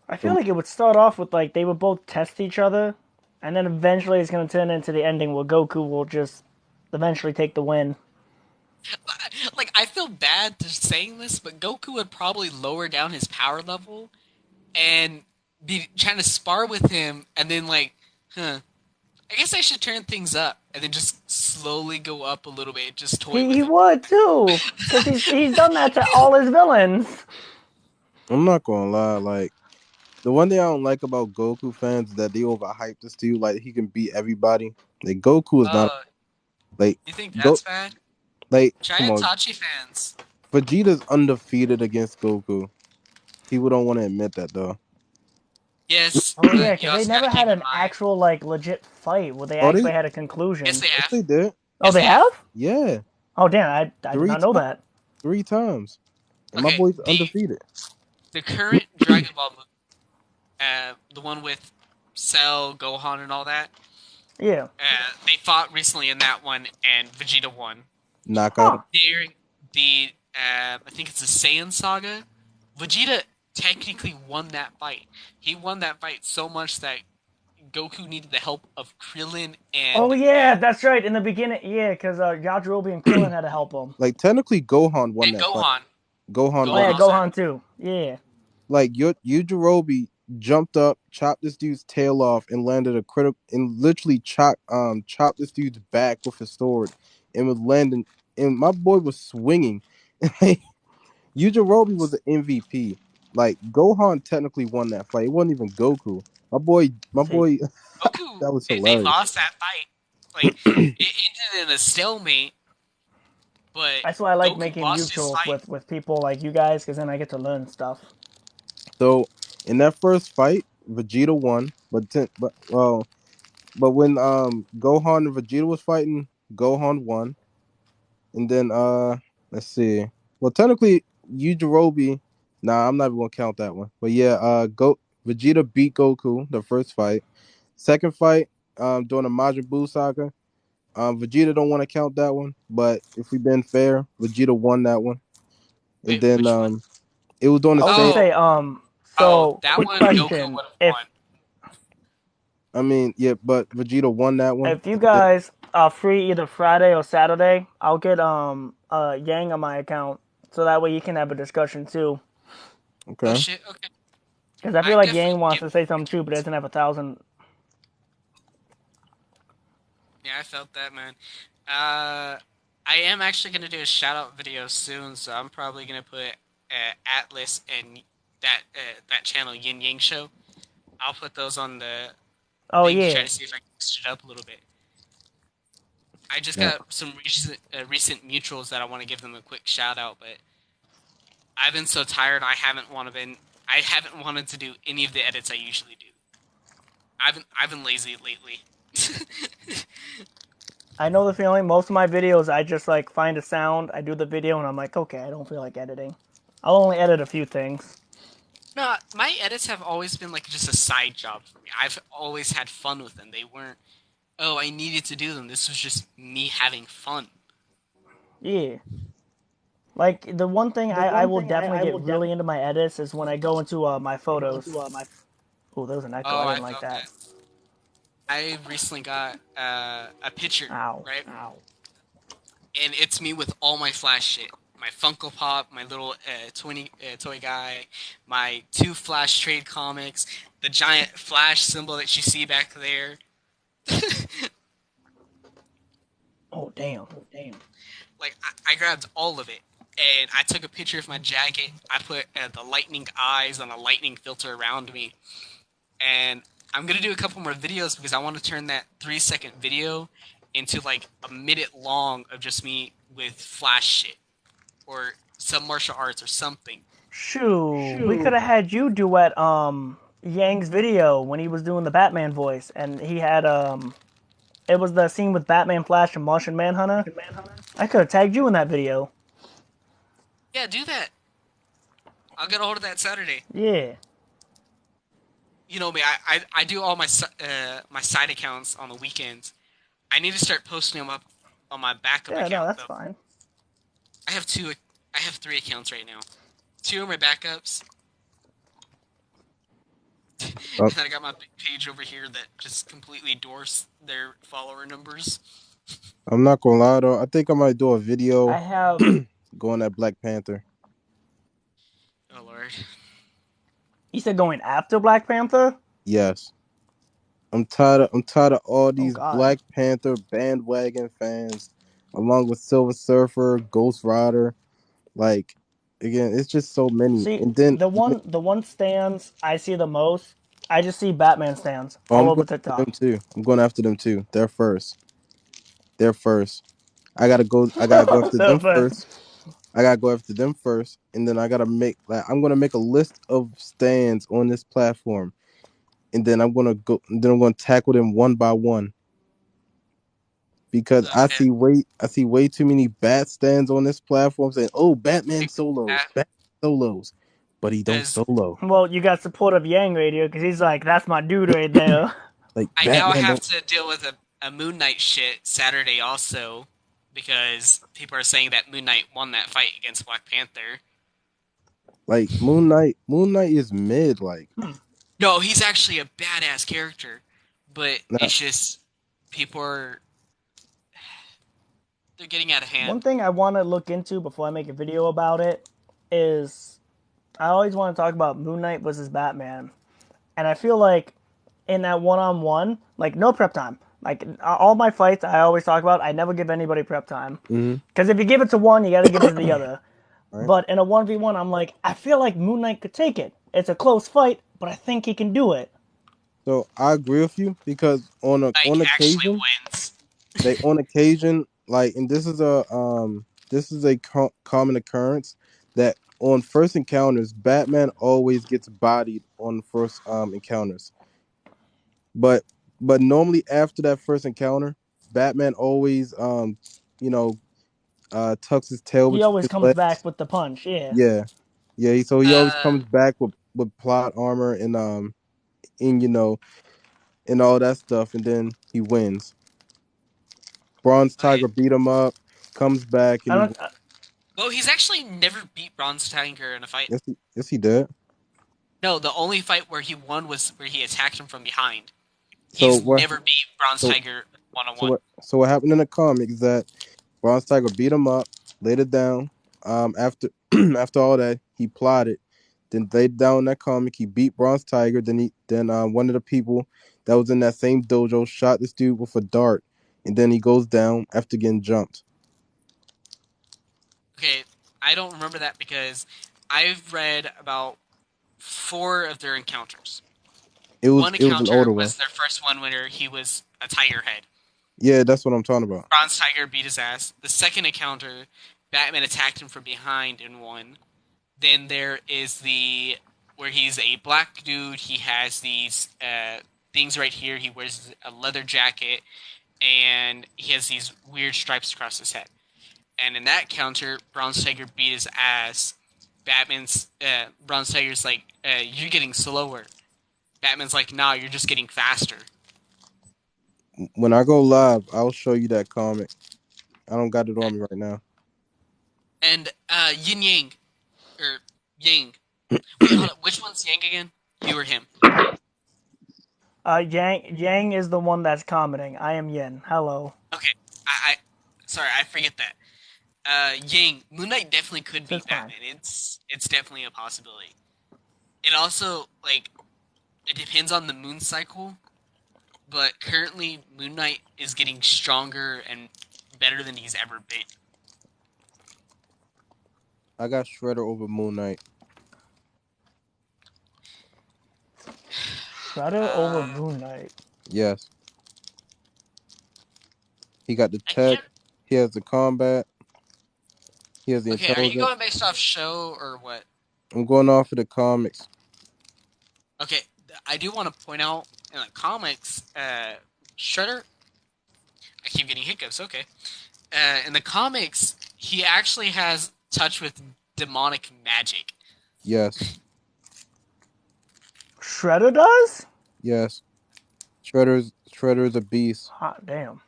Speaker 1: I feel
Speaker 7: so
Speaker 1: like it would start off with like they would both test each other, and then eventually it's gonna turn into the ending where Goku will just eventually take the win.
Speaker 8: like I feel bad just saying this, but Goku would probably lower down his power level and be trying to spar with him, and then like, I guess I should turn things up, and then just slowly go up a little bit, just toy
Speaker 1: He
Speaker 8: with him.
Speaker 1: would too, because he's done that to all his villains.
Speaker 7: I'm not gonna lie, like the one thing I don't like about Goku fans is that they overhype this dude. Like he can beat everybody. Like Goku is not
Speaker 8: Uh,
Speaker 7: like
Speaker 8: you think
Speaker 7: go
Speaker 8: that's bad?
Speaker 7: like
Speaker 8: Try
Speaker 7: come on.
Speaker 8: Itachi fans.
Speaker 7: Vegeta's undefeated against Goku. People don't want to admit that though.
Speaker 8: Yes,
Speaker 1: Oh yeah,
Speaker 8: but you
Speaker 1: because they
Speaker 8: also got
Speaker 1: never
Speaker 8: to
Speaker 1: had
Speaker 8: keep in
Speaker 1: an
Speaker 8: mind.
Speaker 1: actual like legit fight where they
Speaker 7: Oh
Speaker 1: actually had a
Speaker 8: Yes,
Speaker 1: conclusion.
Speaker 8: they
Speaker 7: yes
Speaker 8: have.
Speaker 7: they did.
Speaker 1: Oh,
Speaker 8: Yes,
Speaker 1: they
Speaker 8: they have.
Speaker 1: have?
Speaker 7: Yeah.
Speaker 1: Oh damn, I did
Speaker 7: Three
Speaker 1: not know
Speaker 7: times.
Speaker 1: that.
Speaker 7: 3 times. And my
Speaker 8: Okay,
Speaker 7: boy's
Speaker 8: the
Speaker 7: undefeated.
Speaker 8: the current Dragon Ball movie, the one with Cell, Gohan, and all that.
Speaker 1: Yeah.
Speaker 8: They fought recently in that one, and Vegeta won.
Speaker 1: Huh.
Speaker 7: Knockout.
Speaker 8: During the, I think it's the Saiyan saga, Vegeta technically won that fight. He won that fight so much that Goku needed the help of Krillin
Speaker 1: Oh
Speaker 8: and
Speaker 1: yeah, that's right. In the beginning, yeah, because Yajirobe and Krillin had to help him.
Speaker 7: Like technically Gohan won that fight.
Speaker 8: Gohan.
Speaker 7: Gohan
Speaker 1: Oh
Speaker 7: won
Speaker 1: yeah,
Speaker 8: Gohan
Speaker 7: that
Speaker 8: won.
Speaker 7: fight.
Speaker 1: Gohan too. Yeah.
Speaker 7: Like Yajirobe jumped up, chopped this dude's tail off, and landed a critical and literally chopped this dude's back with his sword and was landing and my boy was swinging. Yajirobe was the MVP. Like Gohan technically won that fight. It wasn't even Goku. My
Speaker 1: See,
Speaker 7: boy,
Speaker 8: Goku,
Speaker 7: that was
Speaker 8: they
Speaker 7: hilarious.
Speaker 8: lost that fight. Like, it ended in a stalemate, but
Speaker 1: that's why I like
Speaker 8: Goku
Speaker 1: making
Speaker 8: lost his
Speaker 1: mutuals
Speaker 8: fight.
Speaker 1: with people like you guys, because then I get to learn stuff.
Speaker 7: So in that first fight, Vegeta won, but when Gohan and Vegeta was fighting, Gohan won. And then let's see. Well technically Yajirobe, nah, I'm not even gonna count that one. But yeah, Go Vegeta beat Goku the first fight. Second fight, during the Majin Buu saga, Vegeta don't want to count that one, but if we've been fair, Vegeta won that one. And
Speaker 8: Wait,
Speaker 7: then
Speaker 8: which one?
Speaker 7: it was doing the
Speaker 1: I was gonna
Speaker 7: same.
Speaker 1: say,
Speaker 8: Oh,
Speaker 1: so
Speaker 8: that
Speaker 1: quick
Speaker 8: one Goku
Speaker 1: question:
Speaker 8: would have
Speaker 1: if
Speaker 8: won.
Speaker 7: I mean, yeah, but Vegeta won that one.
Speaker 1: if you guys are free either Friday or Saturday, I'll get Yang on my account, so that way you can have a discussion too.
Speaker 8: Oh
Speaker 7: Okay.
Speaker 8: shit, okay.
Speaker 1: Because I
Speaker 8: I
Speaker 1: feel like
Speaker 8: definitely
Speaker 1: Yang wants
Speaker 8: get
Speaker 1: to say something too, but doesn't have 1,000.
Speaker 8: Yeah, I felt that, man. I am actually gonna do a shout out video soon, so I'm probably gonna put Atlas and that channel Yin Yang Show. I'll put those on the
Speaker 1: Oh
Speaker 8: thing to try
Speaker 1: yeah,
Speaker 8: to see if I can mix it up a little bit. I just
Speaker 7: Yeah.
Speaker 8: got some recent mutuals that I want to give them a quick shout out, but I've been so tired. I haven't wanted to do any of the edits I usually do. I've been lazy lately.
Speaker 1: I know the feeling. Most of my videos, I just like find a sound, I do the video, and I'm like, okay, I don't feel like editing. I'll only edit a few things.
Speaker 8: No, my edits have always been like just a side job for me. I've always had fun with them. They weren't, oh, I needed to do them. This was just me having fun.
Speaker 1: Yeah. Like the one thing I will definitely get really into my edits is when I go into my photos. Oh, there was an echo.
Speaker 8: Oh,
Speaker 1: I
Speaker 8: I
Speaker 1: didn't like
Speaker 8: felt
Speaker 1: that.
Speaker 8: that. I recently got a picture,
Speaker 1: Ow.
Speaker 8: right? And it's me with all my Flash shit. My Funko Pop, my little toy guy, my 2 Flash trade comics, the giant Flash symbol that you see back there.
Speaker 1: Oh damn.
Speaker 8: Like, I grabbed all of it, and I took a picture of my jacket. I put the lightning eyes on a lightning filter around me, and I'm gonna do a couple more videos because I want to turn that 3-second video into like a minute long of just me with flash shit or some martial arts or something.
Speaker 1: Shoo, we could have had you duet Yang's video when he was doing the Batman voice, and he had it was the scene with Batman, Flash, and Martian Manhunter. I could have tagged you in that video.
Speaker 8: Yeah, do that. I'll get a hold of that Saturday.
Speaker 1: Yeah.
Speaker 8: You know me, I do all my my side accounts on the weekends. I need to start posting them up on my backup
Speaker 1: Yeah, no,
Speaker 8: account
Speaker 1: that's
Speaker 8: though.
Speaker 1: fine.
Speaker 8: I have 3 accounts right now. 2 are my backups,
Speaker 7: Uh,
Speaker 8: and then I got my big page over here that just completely dwarfs their follower numbers.
Speaker 7: I'm not gonna lie though. I think I might do a video
Speaker 1: I have.
Speaker 7: going at Black Panther.
Speaker 8: Oh lord.
Speaker 1: You said going after Black Panther?
Speaker 7: Yes. I'm tired of all
Speaker 1: Oh
Speaker 7: these
Speaker 1: God.
Speaker 7: Black Panther bandwagon fans, along with Silver Surfer, Ghost Rider. Like, again, it's just so many.
Speaker 1: See,
Speaker 7: And then
Speaker 1: the one stands I see the most. I just see Batman stands
Speaker 7: oh,
Speaker 1: all
Speaker 7: I'm
Speaker 1: over
Speaker 7: going after them
Speaker 1: TikTok.
Speaker 7: too. I'm going after them too. They're first. They're first. I gotta go. I gotta go after them
Speaker 1: The first.
Speaker 7: first. I gotta go after them first, and then I gotta make like I'm gonna make a list of stands on this platform, and then I'm gonna go. Then I'm gonna tackle them one by one because
Speaker 8: Okay.
Speaker 7: I see way too many bat stands on this platform saying, "Oh, Batman solos,
Speaker 8: That
Speaker 7: Batman solos," but he don't
Speaker 8: as
Speaker 7: solo.
Speaker 1: Well, you got support of Yang Radio because he's like, that's my dude right there.
Speaker 7: Like
Speaker 8: I now
Speaker 7: Batman
Speaker 8: have
Speaker 7: don't
Speaker 8: to deal with a Moon Knight shit Saturday also because people are saying that Moon Knight won that fight against Black Panther.
Speaker 7: like Moon Knight. Moon Knight is mid. Like
Speaker 8: No, he's actually a badass character, but
Speaker 7: nah,
Speaker 8: it's just people are they're getting out of
Speaker 1: One
Speaker 8: hand.
Speaker 1: thing I want to look into before I make a video about it is I always want to talk about Moon Knight versus Batman, and I feel like in that one-on-one, like no prep time. Like all my fights, I always talk about. I never give anybody prep time
Speaker 7: mm-hmm,
Speaker 1: because if you give it to one, you got to give it to the other.
Speaker 7: right.
Speaker 1: But in a 1v1, I'm like, I feel like Moon Knight could take it. It's a close fight, but I think he can do it.
Speaker 7: So I agree with you because
Speaker 8: Like
Speaker 7: on
Speaker 8: actually
Speaker 7: occasion
Speaker 8: wins.
Speaker 7: they on occasion like and this is a common occurrence that on first encounters Batman always gets bodied on first encounters. But normally after that first encounter, Batman always you know tucks his tail
Speaker 1: He
Speaker 7: between
Speaker 1: always
Speaker 7: his
Speaker 1: comes
Speaker 7: legs.
Speaker 1: back with the punch. Yeah.
Speaker 7: Yeah. Yeah, so he always
Speaker 8: Uh,
Speaker 7: comes back with plot armor and and all that stuff and then he wins. Bronze
Speaker 8: okay.
Speaker 7: Tiger beat him up, comes back and
Speaker 1: I
Speaker 7: he
Speaker 1: don't.
Speaker 7: wins.
Speaker 8: Well, he's actually never beat Bronze Tiger in a fight.
Speaker 7: Yes he did.
Speaker 8: No, the only fight where he won was where he attacked him from behind.
Speaker 7: So
Speaker 8: He's
Speaker 7: what
Speaker 8: never beat Bronze
Speaker 7: so
Speaker 8: Tiger one on one.
Speaker 7: so what happened in the comic is that Bronze Tiger beat him up, laid it down. After after all that, he plotted, then laid down that comic. He beat Bronze Tiger. Then one of the people that was in that same dojo shot this dude with a dart, and then he goes down after getting jumped.
Speaker 8: Okay, I don't remember that because I've read about 4 of their encounters. One
Speaker 7: It was an
Speaker 8: encounter
Speaker 7: older one.
Speaker 8: was their first one where he was a tiger head.
Speaker 7: Yeah, that's what I'm talking about.
Speaker 8: Bronze Tiger beat his ass. The second encounter, Batman attacked him from behind and won. Then there is the where he's a black dude. He has these things right here. He wears a leather jacket and he has these weird stripes across his head. And in that counter, Bronze Tiger beat his ass. Batman's Bronze Tiger's like, "You're getting slower." Batman's like, "Nah, you're just getting faster."
Speaker 7: When I go live, I'll show you that comic. I don't got it on me right now.
Speaker 8: And Yin Yang or Yang. Wait, hold up. Which one's Yang again? You or him?
Speaker 1: Yang is the one that's commenting. I am Yin. Hello.
Speaker 8: Okay, I sorry, I forget that. Yang Moon Knight definitely could
Speaker 1: So
Speaker 8: beat
Speaker 1: it's fine.
Speaker 8: Batman. It's definitely a possibility. It also like it depends on the moon cycle, but currently Moon Knight is getting stronger and better than he's ever been.
Speaker 7: I got Shredder over Moon Knight.
Speaker 1: Shredder over Moon Knight.
Speaker 7: Yes. He got the
Speaker 8: I
Speaker 7: tech.
Speaker 8: can't.
Speaker 7: He has the combat. He has the
Speaker 8: Okay, are you
Speaker 7: intelligence.
Speaker 8: going based off show or what?
Speaker 7: I'm going off of the comics.
Speaker 8: Okay, I do want to point out in the comics, Shredder. I keep getting hiccups. Okay, in the comics, he actually has touch with demonic magic.
Speaker 7: Yes.
Speaker 1: Shredder does?
Speaker 7: Yes. Shredder's a beast.
Speaker 1: Hot damn.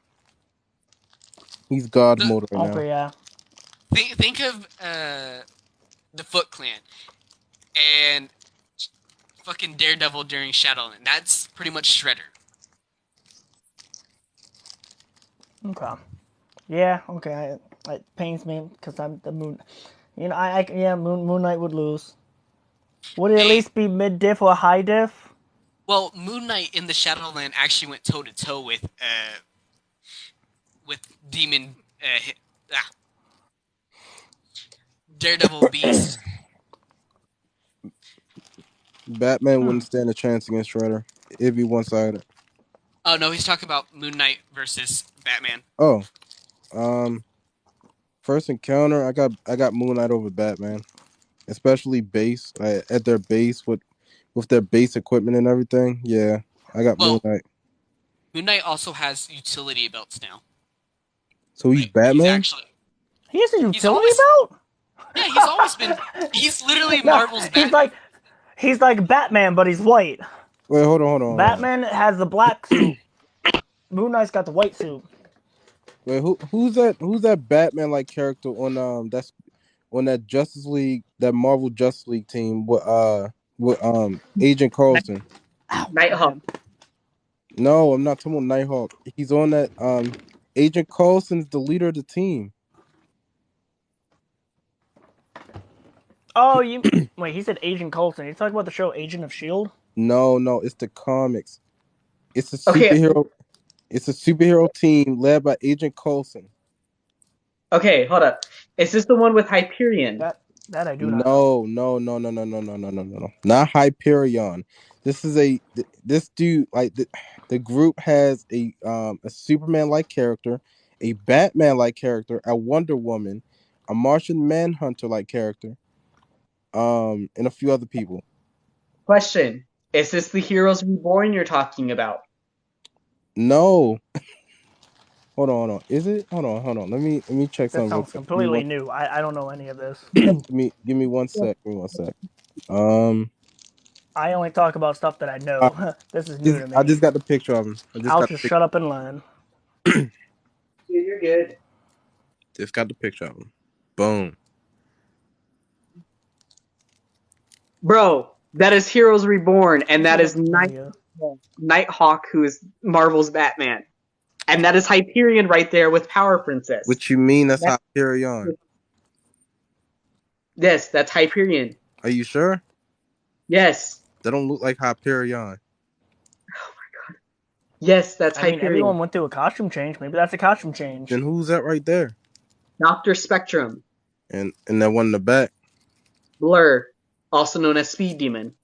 Speaker 7: He's God
Speaker 8: The,
Speaker 7: mode right now.
Speaker 1: Okay, yeah.
Speaker 8: think of the Foot Clan and fucking Daredevil during Shadowland. That's pretty much Shredder.
Speaker 1: Okay. Yeah, okay. It pains me because I'm the Moon. You know, yeah, Moon Knight would lose. Would it at
Speaker 8: Hey,
Speaker 1: least be mid diff or high diff?
Speaker 8: well, Moon Knight in the Shadowland actually went toe to toe with Demon Daredevil Beast.
Speaker 7: Batman wouldn't stand a chance against Shredder. It'd be one-sided.
Speaker 8: Oh no, he's talking about Moon Knight versus Batman.
Speaker 7: Oh, first encounter, I got Moon Knight over Batman, especially base at their base with their base equipment and everything. Yeah, I got Moon
Speaker 8: Well,
Speaker 7: Knight.
Speaker 8: Moon Knight also has utility belts now.
Speaker 7: So he's
Speaker 8: Like he's
Speaker 7: Batman.
Speaker 8: actually
Speaker 1: He has a
Speaker 8: he's
Speaker 1: utility
Speaker 8: always
Speaker 1: belt?
Speaker 8: yeah he's always been he's literally
Speaker 1: No,
Speaker 8: Marvel's Batman.
Speaker 1: he's like Batman, but he's white.
Speaker 7: Wait, hold on.
Speaker 1: Batman has the black suit. Moon Knight's got the white suit.
Speaker 7: Wait, who's that? Who's that Batman like character that's on that Justice League, that Marvel Justice League team with Agent Coulson?
Speaker 6: Nighthawk.
Speaker 7: No, I'm not talking about Nighthawk. He's on that Agent Coulson's the leader of the team.
Speaker 1: Oh, you wait. He said Agent Coulson. You talking about the show Agent of Shield?
Speaker 7: No, it's the comics. It's a
Speaker 6: Okay.
Speaker 7: superhero. It's a superhero team led by Agent Coulson.
Speaker 6: Okay, hold up. Is this the one with Hyperion?
Speaker 1: That I do not know.
Speaker 7: No. Not Hyperion. This dude like the group has a Superman like character, a Batman like character, a Wonder Woman, a Martian Manhunter like character, and a few other people.
Speaker 6: Question. Is this the Heroes Reborn you're talking about?
Speaker 7: No. Hold on. Is it? Hold on. Let me check
Speaker 1: That
Speaker 7: something real
Speaker 1: sounds
Speaker 7: quick.
Speaker 1: completely new. I don't know any of this.
Speaker 7: Give me one sec. Give me one sec.
Speaker 1: I only talk about stuff that I know. This is new to me.
Speaker 7: I just got the picture of him.
Speaker 1: I'll just shut up and learn.
Speaker 6: Dude, you're good.
Speaker 7: Just got the picture of him. Boom.
Speaker 6: Bro, that is Heroes Reborn, and that is
Speaker 1: familiar.
Speaker 6: Nighthawk, who is Marvel's Batman. And that is Hyperion right there with Power Princess.
Speaker 7: What you mean that's Hyperion?
Speaker 6: Yes, that's Hyperion.
Speaker 7: Are you sure?
Speaker 6: Yes.
Speaker 7: That don't look like Hyperion.
Speaker 6: Yes, that's
Speaker 1: I mean,
Speaker 6: Hyperion.
Speaker 1: everyone went through a costume change. Maybe that's a costume change.
Speaker 7: Then who's that right there?
Speaker 6: Dr. Spectrum.
Speaker 7: And that one in the back.
Speaker 6: Blur, also known as Speed Demon.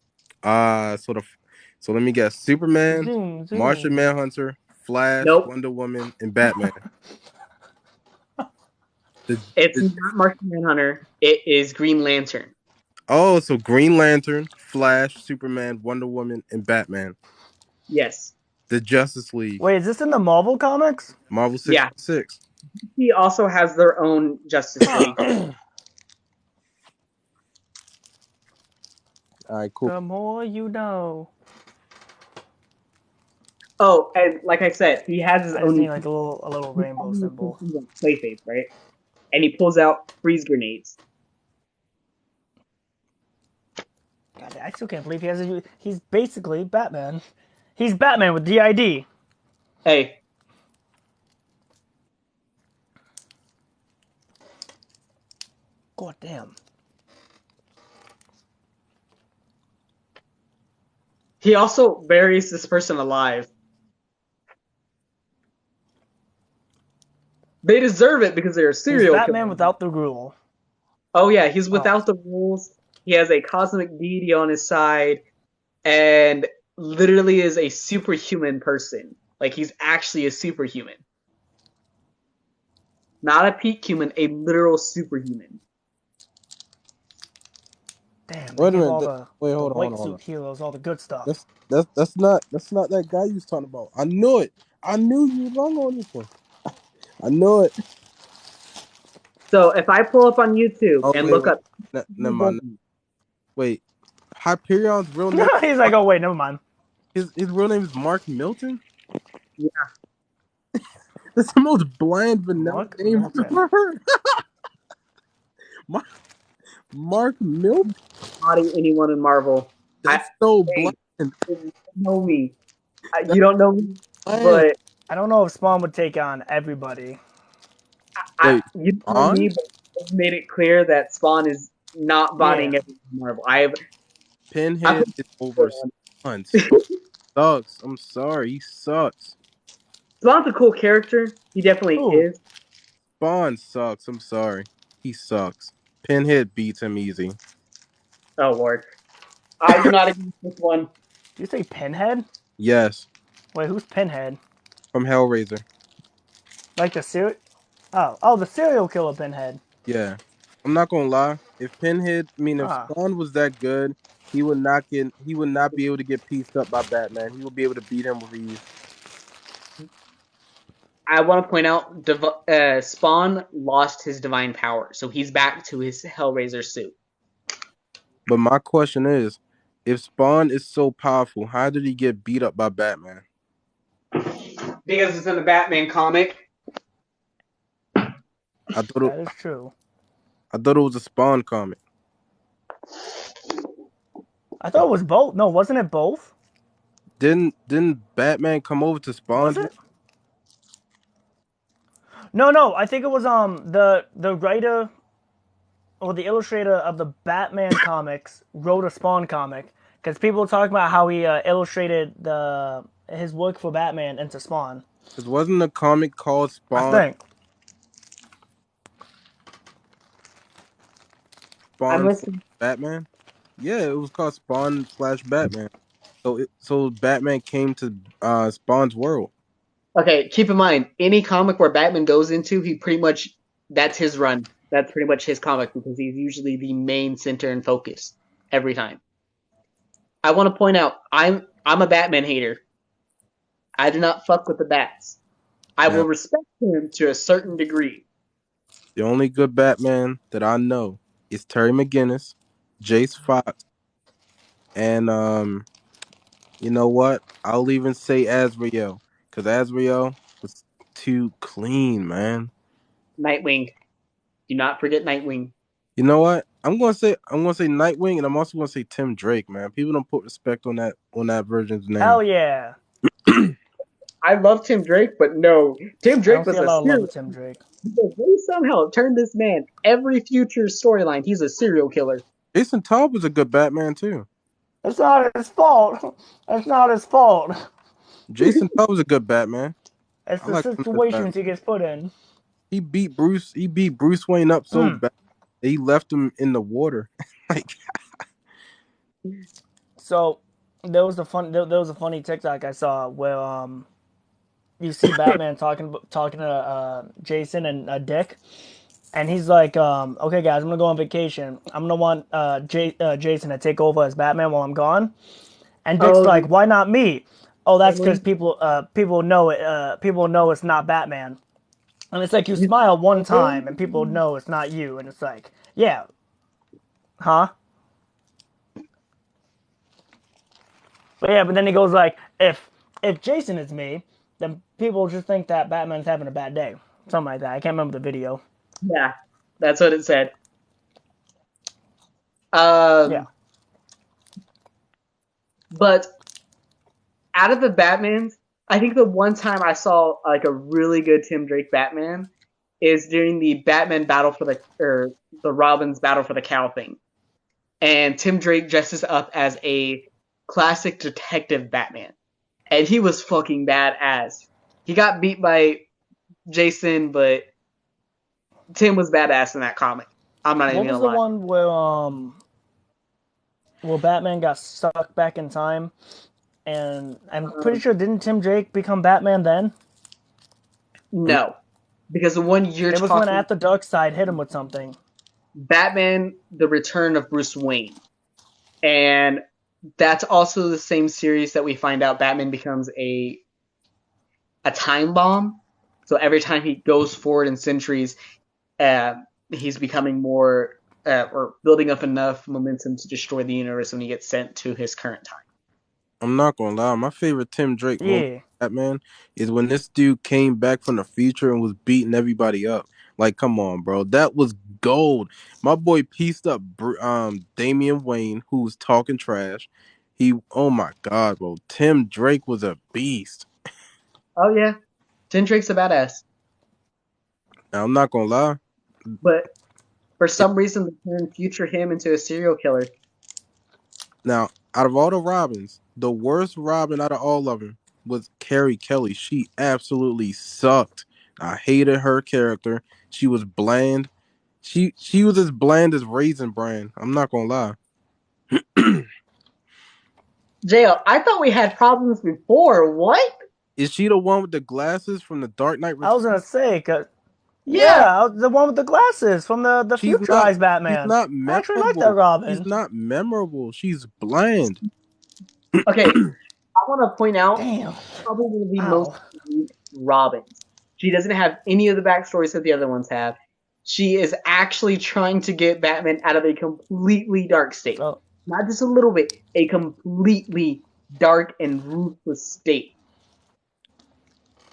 Speaker 7: So let me guess. Superman,
Speaker 1: Zoom.
Speaker 7: Martian Manhunter, Flash,
Speaker 6: Nope.
Speaker 7: Wonder Woman, and Batman.
Speaker 6: It's not Martian Manhunter. It is Green Lantern.
Speaker 7: Oh, so Green Lantern, Flash, Superman, Wonder Woman, and Batman.
Speaker 6: Yes.
Speaker 7: The Justice League.
Speaker 1: Wait, is this in the Marvel comics?
Speaker 7: Marvel 66.
Speaker 6: Yeah. He also has their own Justice League.
Speaker 7: All right, cool.
Speaker 1: The more you know.
Speaker 6: Oh, and like I said, he has his
Speaker 1: I just
Speaker 6: own.
Speaker 1: need like a little rainbow symbol.
Speaker 6: Clayface, right? And he pulls out freeze grenades.
Speaker 1: God, I still can't believe he has a. He's basically Batman. He's Batman with DID.
Speaker 6: Hey.
Speaker 1: God damn.
Speaker 6: He also buries this person alive. They deserve it because they're a
Speaker 1: He's
Speaker 6: serial
Speaker 1: Batman
Speaker 6: killer.
Speaker 1: without the gruel.
Speaker 6: Oh yeah, he's without the rules. He has a cosmic deity on his side, and literally is a superhuman person. Like he's actually a superhuman, not a peak human, a literal superhuman.
Speaker 1: Damn, they
Speaker 7: Wait a
Speaker 1: give
Speaker 7: minute.
Speaker 1: all the
Speaker 7: Wait,
Speaker 1: the
Speaker 7: hold on, hold
Speaker 1: white
Speaker 7: on, hold
Speaker 1: suit
Speaker 7: on.
Speaker 1: heroes all the good stuff.
Speaker 7: That's not that guy you was talking about. I knew it. I knew you was wrong on this one. I knew it.
Speaker 6: So if I pull up on YouTube
Speaker 7: Oh
Speaker 6: and
Speaker 7: wait,
Speaker 6: look
Speaker 7: wait.
Speaker 6: up,
Speaker 7: Never mind. Wait, Hyperion's real name.
Speaker 1: He's like, oh wait, never mind.
Speaker 7: His real name is Mark Milton.
Speaker 6: yeah,
Speaker 7: That's the most bland vanilla
Speaker 1: Mark
Speaker 7: name I've
Speaker 1: Milton.
Speaker 7: ever heard. Mark, Mark Milton.
Speaker 6: body anyone in Marvel. I
Speaker 7: That's so
Speaker 6: hey,
Speaker 7: bland.
Speaker 6: you don't know me. You
Speaker 7: That's
Speaker 6: don't know me,
Speaker 7: bland.
Speaker 6: but
Speaker 1: I don't know if Spawn would take on everybody.
Speaker 7: Wait,
Speaker 6: you don't know
Speaker 7: on
Speaker 6: me, but I've made it clear that Spawn is not
Speaker 1: Yeah.
Speaker 6: bodying everyone in Marvel. I
Speaker 7: Pinhead
Speaker 6: put
Speaker 7: is over Spawn. Spawn sucks. I'm sorry, he sucks.
Speaker 6: Spawn's a cool character. He definitely
Speaker 1: Ooh.
Speaker 6: is.
Speaker 7: Spawn sucks. I'm sorry, he sucks. Pinhead beats him easy.
Speaker 6: Oh lord, I do not agree with this one.
Speaker 1: Did you say Pinhead?
Speaker 7: Yes,
Speaker 1: Wait, who's Pinhead?
Speaker 7: from Hellraiser.
Speaker 1: Like the serial? Oh, the serial killer Pinhead.
Speaker 7: Yeah, I'm not gonna lie. If
Speaker 1: Ah,
Speaker 7: Spawn was that good, he would not get. He would not be able to get pieced up by Batman. He would be able to beat him with ease.
Speaker 6: I want to point out, Spawn lost his divine power, so he's back to his Hellraiser suit.
Speaker 7: But my question is, if Spawn is so powerful, how did he get beat up by Batman?
Speaker 6: Because it's in the Batman comic.
Speaker 7: I thought it,
Speaker 1: that is true.
Speaker 7: I thought it was a Spawn comic.
Speaker 1: I thought it was both. No, wasn't it both?
Speaker 7: Didn't Batman come over to
Speaker 1: Was
Speaker 7: Spawn's world?
Speaker 1: it? No. I think it was the writer or the illustrator of the Batman comics wrote a Spawn comic because people were talking about how he illustrated the his work for Batman into Spawn.
Speaker 7: Because wasn't the comic called
Speaker 1: I
Speaker 7: Spawn
Speaker 1: think.
Speaker 6: I'm
Speaker 7: Spawn
Speaker 6: listening.
Speaker 7: Batman? Yeah, it was called Spawn slash Batman. So Batman came to Spawn's world.
Speaker 6: Okay, keep in mind, any comic where Batman goes into, he pretty much that's his run. That's pretty much his comic because he's usually the main center and focus every time. I want to point out, I'm a Batman hater. I do not fuck with the bats. I
Speaker 7: Now,
Speaker 6: will respect him to a certain degree.
Speaker 7: the only good Batman that I know is Terry McGinnis, Jace Fox, and you know what? I'll even say Azrael because Azrael was too clean, man.
Speaker 6: Nightwing. Do not forget Nightwing.
Speaker 7: You know what? I'm gonna say Nightwing, and I'm also gonna say Tim Drake, man. People don't put respect on that version's name.
Speaker 1: Hell yeah.
Speaker 6: I love Tim Drake, but no, Tim
Speaker 1: I don't
Speaker 6: Drake
Speaker 1: see
Speaker 6: was
Speaker 1: a
Speaker 6: a
Speaker 1: lot of love
Speaker 6: serial.
Speaker 1: with Tim Drake.
Speaker 6: They somehow turned this man every future storyline. He's a serial killer.
Speaker 7: Jason Todd was a good Batman too.
Speaker 1: It's not his fault. It's not his fault.
Speaker 7: Jason Todd was a good Batman.
Speaker 1: It's
Speaker 7: I
Speaker 1: the
Speaker 7: like him as Batman.
Speaker 1: situations he gets put in.
Speaker 7: He beat Bruce Wayne up so
Speaker 1: Mm.
Speaker 7: bad that he left him in the water. Like
Speaker 1: So there was a funny TikTok I saw where you see Batman talking to Jason and Dick, and he's like, okay guys, I'm gonna go on vacation. I'm gonna want Jason to take over as Batman while I'm gone. And Dick's
Speaker 6: Oh,
Speaker 1: like, why not me? Oh, that's because
Speaker 6: family.
Speaker 1: people know it's not Batman. And it's like you smile one time and people know it's not you, and it's like, yeah, huh? But then he goes like, if Jason is me, then people just think that Batman's having a bad day, something like that. I can't remember the video.
Speaker 6: Yeah, that's what it said.
Speaker 1: Yeah.
Speaker 6: But out of the Batmans, I think the one time I saw like a really good Tim Drake Batman is during the Batman battle for the Robin's battle for the cow thing, and Tim Drake dresses up as a classic detective Batman, and he was fucking badass. He got beat by Jason, but Tim was badass in that comic. I'm not even
Speaker 1: What
Speaker 6: gonna
Speaker 1: was the
Speaker 6: lie.
Speaker 1: one where Batman got stuck back in time? And I'm pretty sure didn't Tim Drake become Batman then?
Speaker 6: No, because the one you're
Speaker 1: It was when
Speaker 6: talking,
Speaker 1: At the Dark Side hit him with something.
Speaker 6: Batman: The Return of Bruce Wayne, and that's also the same series that we find out Batman becomes a time bomb. So every time he goes forward in centuries, uh, he's becoming more or building up enough momentum to destroy the universe when he gets sent to his current time.
Speaker 7: I'm not gonna lie. My favorite Tim Drake moment,
Speaker 1: Yeah.
Speaker 7: Batman, is when this dude came back from the future and was beating everybody up. Like, come on, bro, that was gold. My boy pieced up Damian Wayne, who was talking trash. Oh my god, bro, Tim Drake was a beast.
Speaker 6: Oh yeah, Tim Drake's a badass,
Speaker 7: Now, I'm not gonna lie.
Speaker 6: but for some reason they turned future him into a serial killer.
Speaker 7: Now, out of all the Robins, the worst Robin out of all of them was Carrie Kelly. She absolutely sucked. I hated her character. She was bland. She was as bland as Raisin Bran. I'm not gonna lie.
Speaker 6: JL, I thought we had problems before. What?
Speaker 7: Is she the one with the glasses from the Dark Knight
Speaker 1: I
Speaker 7: Returns?
Speaker 1: was gonna say,
Speaker 6: Yeah.
Speaker 1: yeah, the one with the glasses from the
Speaker 7: She's not.
Speaker 1: futurized
Speaker 7: She's
Speaker 1: Batman.
Speaker 7: not
Speaker 1: I actually like that
Speaker 7: memorable. She's
Speaker 1: Robin.
Speaker 7: not memorable. She's bland.
Speaker 6: Okay, I want to point out
Speaker 1: Damn.
Speaker 6: probably the most
Speaker 1: Ow.
Speaker 6: unique Robins. She doesn't have any of the backstories that the other ones have. She is actually trying to get Batman out of a completely dark state.
Speaker 1: Oh,
Speaker 6: Not just a little bit, a completely dark and ruthless state.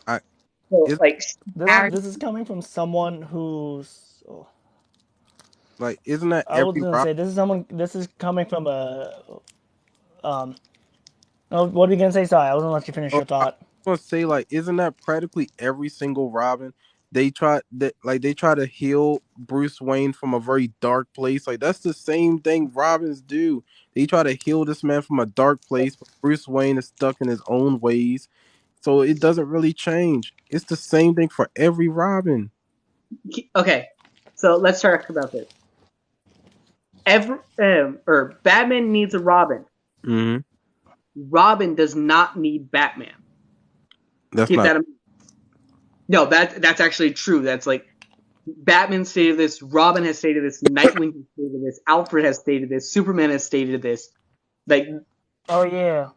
Speaker 7: I
Speaker 6: So,
Speaker 7: it's
Speaker 6: like,
Speaker 1: this is coming from someone who's. Oh,
Speaker 7: like isn't that
Speaker 1: I was
Speaker 7: every
Speaker 1: gonna
Speaker 7: Robin?
Speaker 1: say this is someone. This is coming from a. Um. Oh, what are you gonna say? Sorry, I was gonna let you finish
Speaker 7: Oh,
Speaker 1: your
Speaker 7: I
Speaker 1: thought.
Speaker 7: was gonna say like, isn't that practically every single Robin? They try to heal Bruce Wayne from a very dark place. Like that's the same thing Robins do. They try to heal this man from a dark place, but Bruce Wayne is stuck in his own ways. So it doesn't really change. It's the same thing for every Robin.
Speaker 6: okay, so let's talk about this. Or Batman needs a Robin.
Speaker 7: Hmm.
Speaker 6: Robin does not need Batman.
Speaker 7: That's
Speaker 6: Keep
Speaker 7: not
Speaker 6: that in mind. No, that's actually true. That's like Batman stated this, Robin has stated this, Nightwing has stated this, Alfred has stated this, Superman has stated this. Like,
Speaker 1: Oh yeah,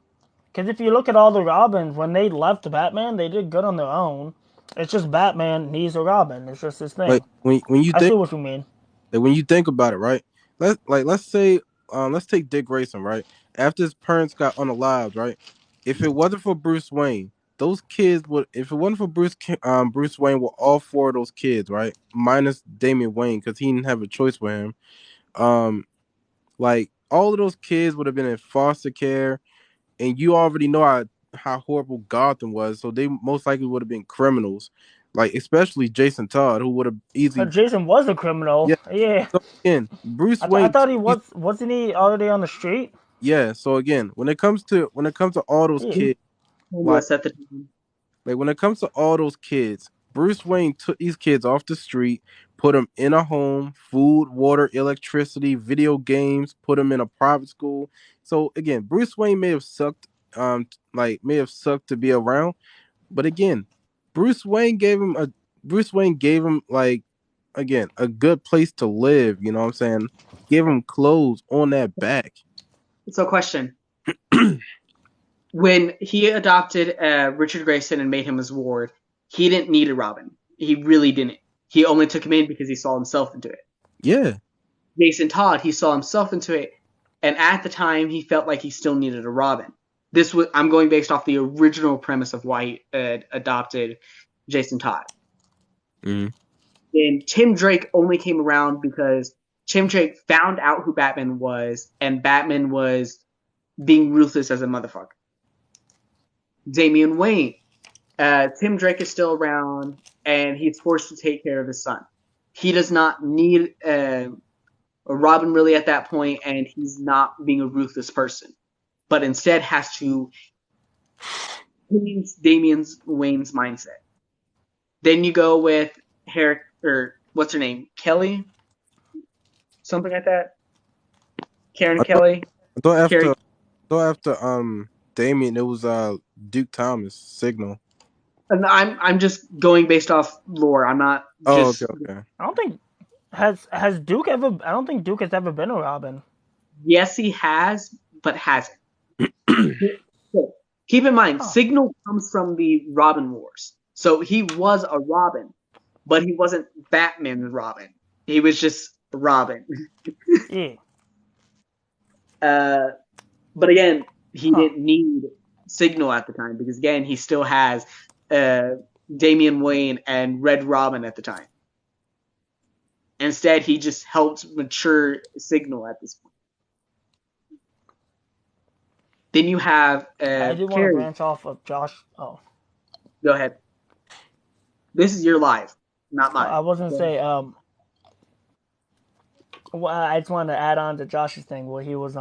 Speaker 1: because if you look at all the Robins, when they left Batman, they did good on their own. It's just Batman needs a Robin. It's just his
Speaker 7: like
Speaker 1: thing.
Speaker 7: when you
Speaker 1: I see
Speaker 7: think
Speaker 1: what you mean.
Speaker 7: like when you think about it, right? Let's say let's take Dick Grayson, right? After his parents got unalived, right? If it wasn't for Bruce Wayne, those kids would. If it wasn't for Bruce Wayne, with all four of those kids, right, minus Damian Wayne, because he didn't have a choice with him. Um, like all of those kids would have been in foster care, and you already know how horrible Gotham was, so they most likely would have been criminals. Like especially Jason Todd, who would have easily.
Speaker 1: Jason was a criminal.
Speaker 7: Yeah.
Speaker 1: Yeah,
Speaker 7: So again, Bruce
Speaker 1: I
Speaker 7: Wayne
Speaker 1: thought he
Speaker 7: took these.
Speaker 1: was. Wasn't he already on the street?
Speaker 7: Yeah. So again, when it comes to all those
Speaker 1: Yeah.
Speaker 7: kids, like
Speaker 6: at the time.
Speaker 7: when it comes to all those kids, Bruce Wayne took these kids off the street, put them in a home, food, water, electricity, video games, put them in a private school. So again, Bruce Wayne may have sucked to be around, but again, Bruce Wayne gave him a Bruce Wayne gave him like again a good place to live. You know what I'm saying? Give him clothes on that back.
Speaker 6: So, question. When he adopted Richard Grayson and made him his ward, he didn't need a Robin. He really didn't. He only took him in because he saw himself into it.
Speaker 7: Yeah.
Speaker 6: Jason Todd, he saw himself into it, and at the time, he felt like he still needed a Robin. I'm going based off the original premise of why he adopted Jason Todd.
Speaker 7: Mm.
Speaker 6: And Tim Drake only came around because Tim Drake found out who Batman was, and Batman was being ruthless as a motherfucker. Damian Wayne. Tim Drake is still around, and he's forced to take care of his son. He does not need a Robin really at that point, and he's not being a ruthless person, but instead has to change Damian Wayne's mindset. Then you go with what's her name? Kelly? something like that. Karen
Speaker 7: I thought,
Speaker 6: Kelly,
Speaker 7: I thought
Speaker 6: Carrie.
Speaker 7: after Damien, it was Duke Thomas Signal.
Speaker 6: And I'm just going based off lore. I'm not
Speaker 7: Oh, okay,
Speaker 6: just.
Speaker 7: okay.
Speaker 1: I don't think has Duke ever. I don't think Duke has ever been a Robin.
Speaker 6: Yes, he has, but hasn't. So, keep in mind,
Speaker 1: Huh.
Speaker 6: Signal comes from the Robin Wars, so he was a Robin, but he wasn't Batman Robin. He was just Robin.
Speaker 1: Yeah.
Speaker 6: Uh, but again, he
Speaker 1: Huh.
Speaker 6: didn't need Signal at the time because again, he still has uh, Damian Wayne and Red Robin at the time. Instead, he just helped mature Signal at this point. Then you have
Speaker 1: I do want to
Speaker 6: Carrie.
Speaker 1: branch off of Josh. Oh,
Speaker 6: Go ahead. This is your live, not mine.
Speaker 1: I was gonna say. Well, I just wanted to add on to Josh's thing where he was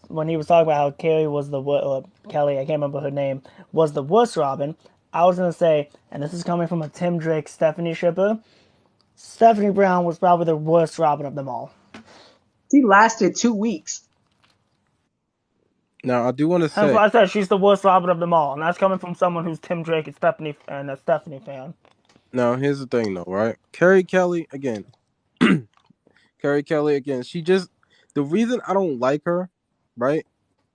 Speaker 1: when he was talking about how Carrie was Kelly, I can't remember her name, was the worst Robin. I was gonna say, and this is coming from a Tim Drake Stephanie shipper. Stephanie Brown was probably the worst Robin of them all.
Speaker 6: He lasted 2 weeks.
Speaker 7: Now I do want to
Speaker 1: That's
Speaker 7: say,
Speaker 1: why I said she's the worst Robin of them all, and that's coming from someone who's Tim Drake and a Stephanie fan.
Speaker 7: now here's the thing though, right? Carrie Kelly again. Carrie Kelly again. She just the reason I don't like her, right?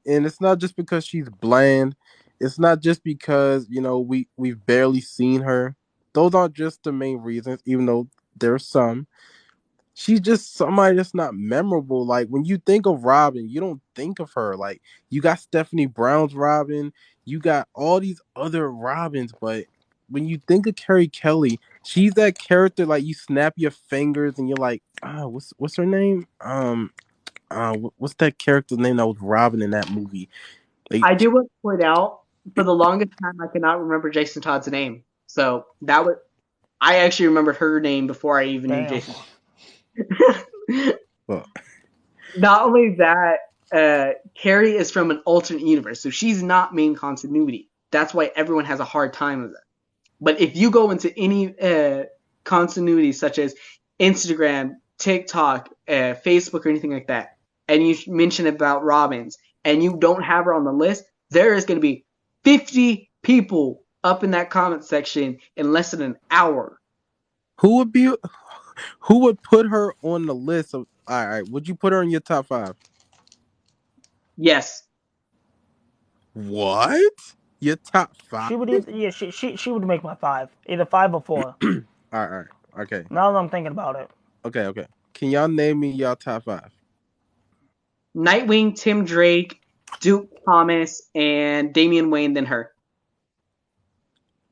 Speaker 7: And it's not just because she's bland. It's not just because we've barely seen her. Those aren't just the main reasons, even though there's some. She's just somebody that's not memorable. Like when you think of Robin, you don't think of her. Like you got Stephanie Brown's Robin, you got all these other Robins, but when you think of Carrie Kelly, she's that character like you snap your fingers and you're like, what's her name? What's that character's name that was Robin in that movie? Like,
Speaker 6: I do want to point out, for the longest time, I could not remember Jason Todd's name. So that was, I actually remembered her name before I even knew
Speaker 1: Damn.
Speaker 6: Jason Todd.
Speaker 7: well,
Speaker 6: Not only that, Carrie is from an alternate universe, so she's not main continuity. That's why everyone has a hard time with it. But if you go into any continuity, such as Instagram, TikTok, Facebook, or anything like that, and you mention about Robins, and you don't have her on the list, there is going to be 50 people up in that comment section in less than an hour.
Speaker 7: who would be who would put her on the list of all right, would you put her in your top 5?
Speaker 6: Yes.
Speaker 7: What? Your top 5?
Speaker 1: She would either, yeah, she would make my 5, either 5 or 4.
Speaker 7: All right. Okay.
Speaker 1: Now that I'm thinking about it,
Speaker 7: Okay. Can y'all name me y'all top 5?
Speaker 6: Nightwing, Tim Drake, Duke Thomas, and Damian Wayne, then her.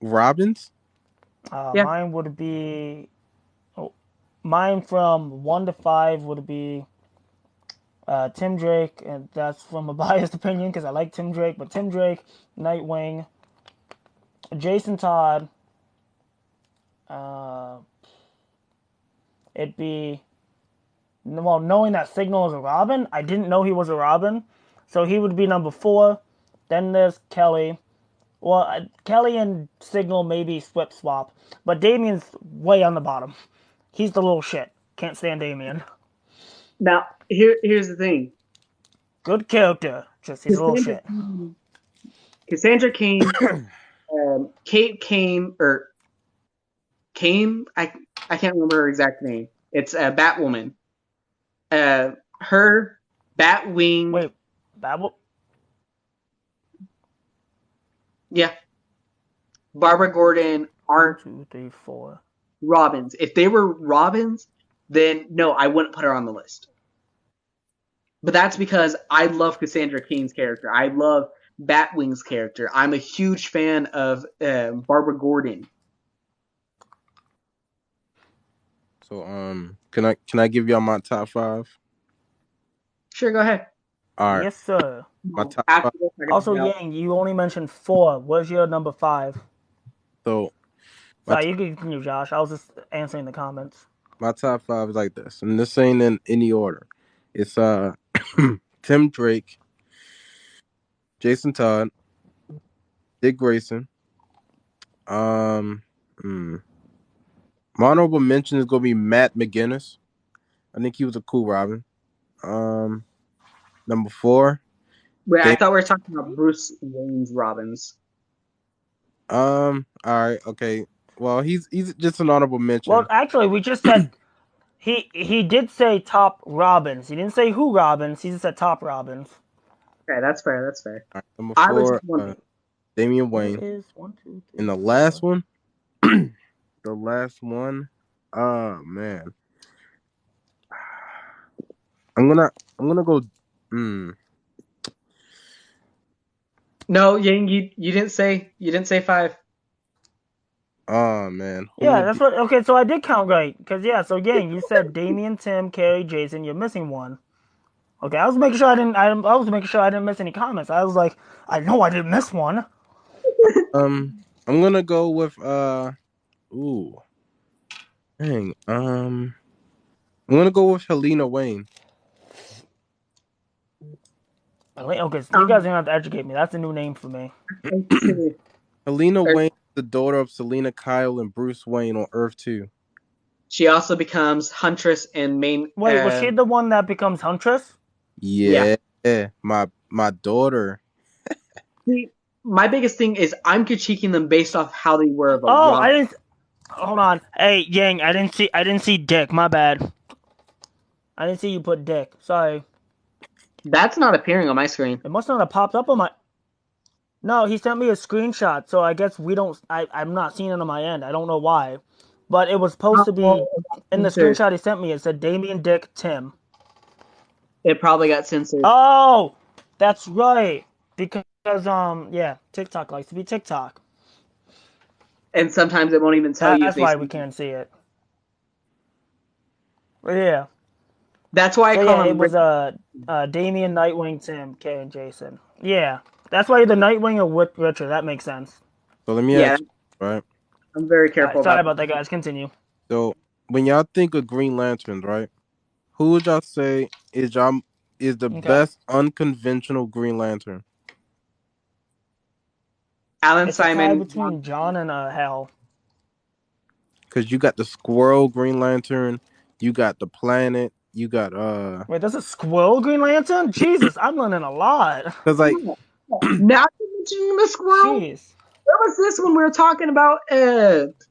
Speaker 7: Robins?
Speaker 6: Yeah.
Speaker 1: mine would be. Oh, mine from 1 to 5 would be Tim Drake, and that's from a biased opinion because I like Tim Drake, but Tim Drake, Nightwing, Jason Todd, uh, it'd be. Well, knowing that Signal is a Robin, I didn't know he was a Robin, so he would be number 4. Then there's Kelly. Well, Kelly and Signal maybe swap, but Damien's way on the bottom. He's the little shit. Can't stand Damien.
Speaker 6: Now, here's the thing.
Speaker 1: Good character, just he's a little shit.
Speaker 6: Cassandra Cain, Kate Kane, or Kane, I can't remember her exact name. It's Batwoman. Her, Batwing.
Speaker 1: Wait, Babel?
Speaker 6: Yeah. Barbara Gordon aren't
Speaker 1: 2, 3, 4.
Speaker 6: Robins. If they were Robins, then no, I wouldn't put her on the list. But that's because I love Cassandra Cain's character. I love Batwing's character. I'm a huge fan of Barbara Gordon.
Speaker 7: So can I give y'all my top 5?
Speaker 6: Sure, go ahead.
Speaker 7: All right.
Speaker 1: Yes, sir.
Speaker 7: My top
Speaker 6: After
Speaker 7: 5.
Speaker 6: this, I gotta
Speaker 1: Also,
Speaker 6: go out.
Speaker 1: Yang, you only mentioned 4. Where's your number 5?
Speaker 7: So my
Speaker 1: Sorry,
Speaker 7: top,
Speaker 1: you can continue, Josh. I was just answering the comments.
Speaker 7: my top 5 is like this. And this ain't in any order. It's Tim Drake, Jason Todd, Dick Grayson. My honorable mention is gonna be Matt McGinnis. I think he was a cool Robin. Um, Number 4.
Speaker 6: Wait, I
Speaker 7: They,
Speaker 6: thought we were talking about Bruce Wayne's Robins.
Speaker 7: all right, okay. Well, he's just an honorable
Speaker 1: Well,
Speaker 7: mention.
Speaker 1: actually, we just said he did say top Robins. He didn't say who Robins. He just said top Robins.
Speaker 6: Okay, that's fair. That's fair.
Speaker 7: All right, number
Speaker 6: I was
Speaker 7: 4,
Speaker 6: just wondering.
Speaker 7: Damian
Speaker 1: There
Speaker 7: Wayne.
Speaker 1: is 1, 2,
Speaker 7: And
Speaker 1: 3,
Speaker 7: the last
Speaker 1: 4.
Speaker 7: one, the last one, oh man, I'm gonna go. Hmm.
Speaker 6: No, Yang, you didn't say 5.
Speaker 7: Oh man, who
Speaker 1: Yeah,
Speaker 7: would
Speaker 1: that's
Speaker 7: be?
Speaker 1: what. Okay, so I did count right. Cause yeah, so gang, you said Damien, Tim, Carrie, Jason. You're missing one. Okay, I was making sure I didn't. I was making sure I didn't miss any comments. I was like, I know I didn't miss one.
Speaker 7: I'm gonna go with Ooh, dang. I'm gonna go with Helena Wayne.
Speaker 1: Okay, so you guys
Speaker 6: Um,
Speaker 1: are gonna have to educate me. That's a new name for me.
Speaker 7: Helena
Speaker 6: or
Speaker 7: Wayne, the daughter of Selena Kyle and Bruce Wayne on Earth 2.
Speaker 6: she also becomes Huntress and main.
Speaker 1: Wait, was she the one that becomes Huntress?
Speaker 6: Yeah.
Speaker 7: Yeah, my daughter.
Speaker 6: See, my biggest thing is I'm critiquing them based off how they were of a
Speaker 1: Oh, I
Speaker 6: Robin.
Speaker 1: didn't. Hold on. Hey, Yang, I didn't see. I didn't see Dick. My bad. I didn't see you put Dick. Sorry.
Speaker 6: That's not appearing on my screen.
Speaker 1: It must not have popped up on my. No, he sent me a screenshot, so I guess we don't. I'm not seeing it on my end. I don't know why, but it was supposed to be
Speaker 6: Oh,
Speaker 1: in the
Speaker 6: censored.
Speaker 1: screenshot he sent me. It said Damien, Dick, Tim.
Speaker 6: It probably got censored,
Speaker 1: Oh, that's right. Because yeah, TikTok likes to be TikTok.
Speaker 6: and sometimes it won't even tell you if
Speaker 1: That's
Speaker 6: they.
Speaker 1: why we can't see it. But yeah.
Speaker 6: That's why I
Speaker 1: So
Speaker 6: call
Speaker 1: yeah, it
Speaker 6: them.
Speaker 1: was Damien, Nightwing, Tim, Kay, and Jason. Yeah, that's why the Nightwing are with Richard. That makes sense.
Speaker 7: So let me
Speaker 6: Yeah,
Speaker 7: ask you, right?
Speaker 6: I'm very
Speaker 1: All right,
Speaker 6: careful
Speaker 1: sorry
Speaker 6: about
Speaker 1: about
Speaker 6: that.
Speaker 1: that, guys. Continue.
Speaker 7: So when y'all think of Green Lanterns, right? Who would y'all say is the
Speaker 1: Okay,
Speaker 7: best unconventional Green Lantern?
Speaker 6: Alan
Speaker 1: it's a tie
Speaker 6: Simon.
Speaker 1: between John and Hal.
Speaker 7: Because you got the Squirrel Green Lantern, you got the Planet, you got
Speaker 1: Wait, there's a squirrel Green Lantern? Jesus, I'm learning a lot.
Speaker 7: because like
Speaker 6: Now you're mentioning the squirrel.
Speaker 1: Jeez.
Speaker 6: What was this when we were talking about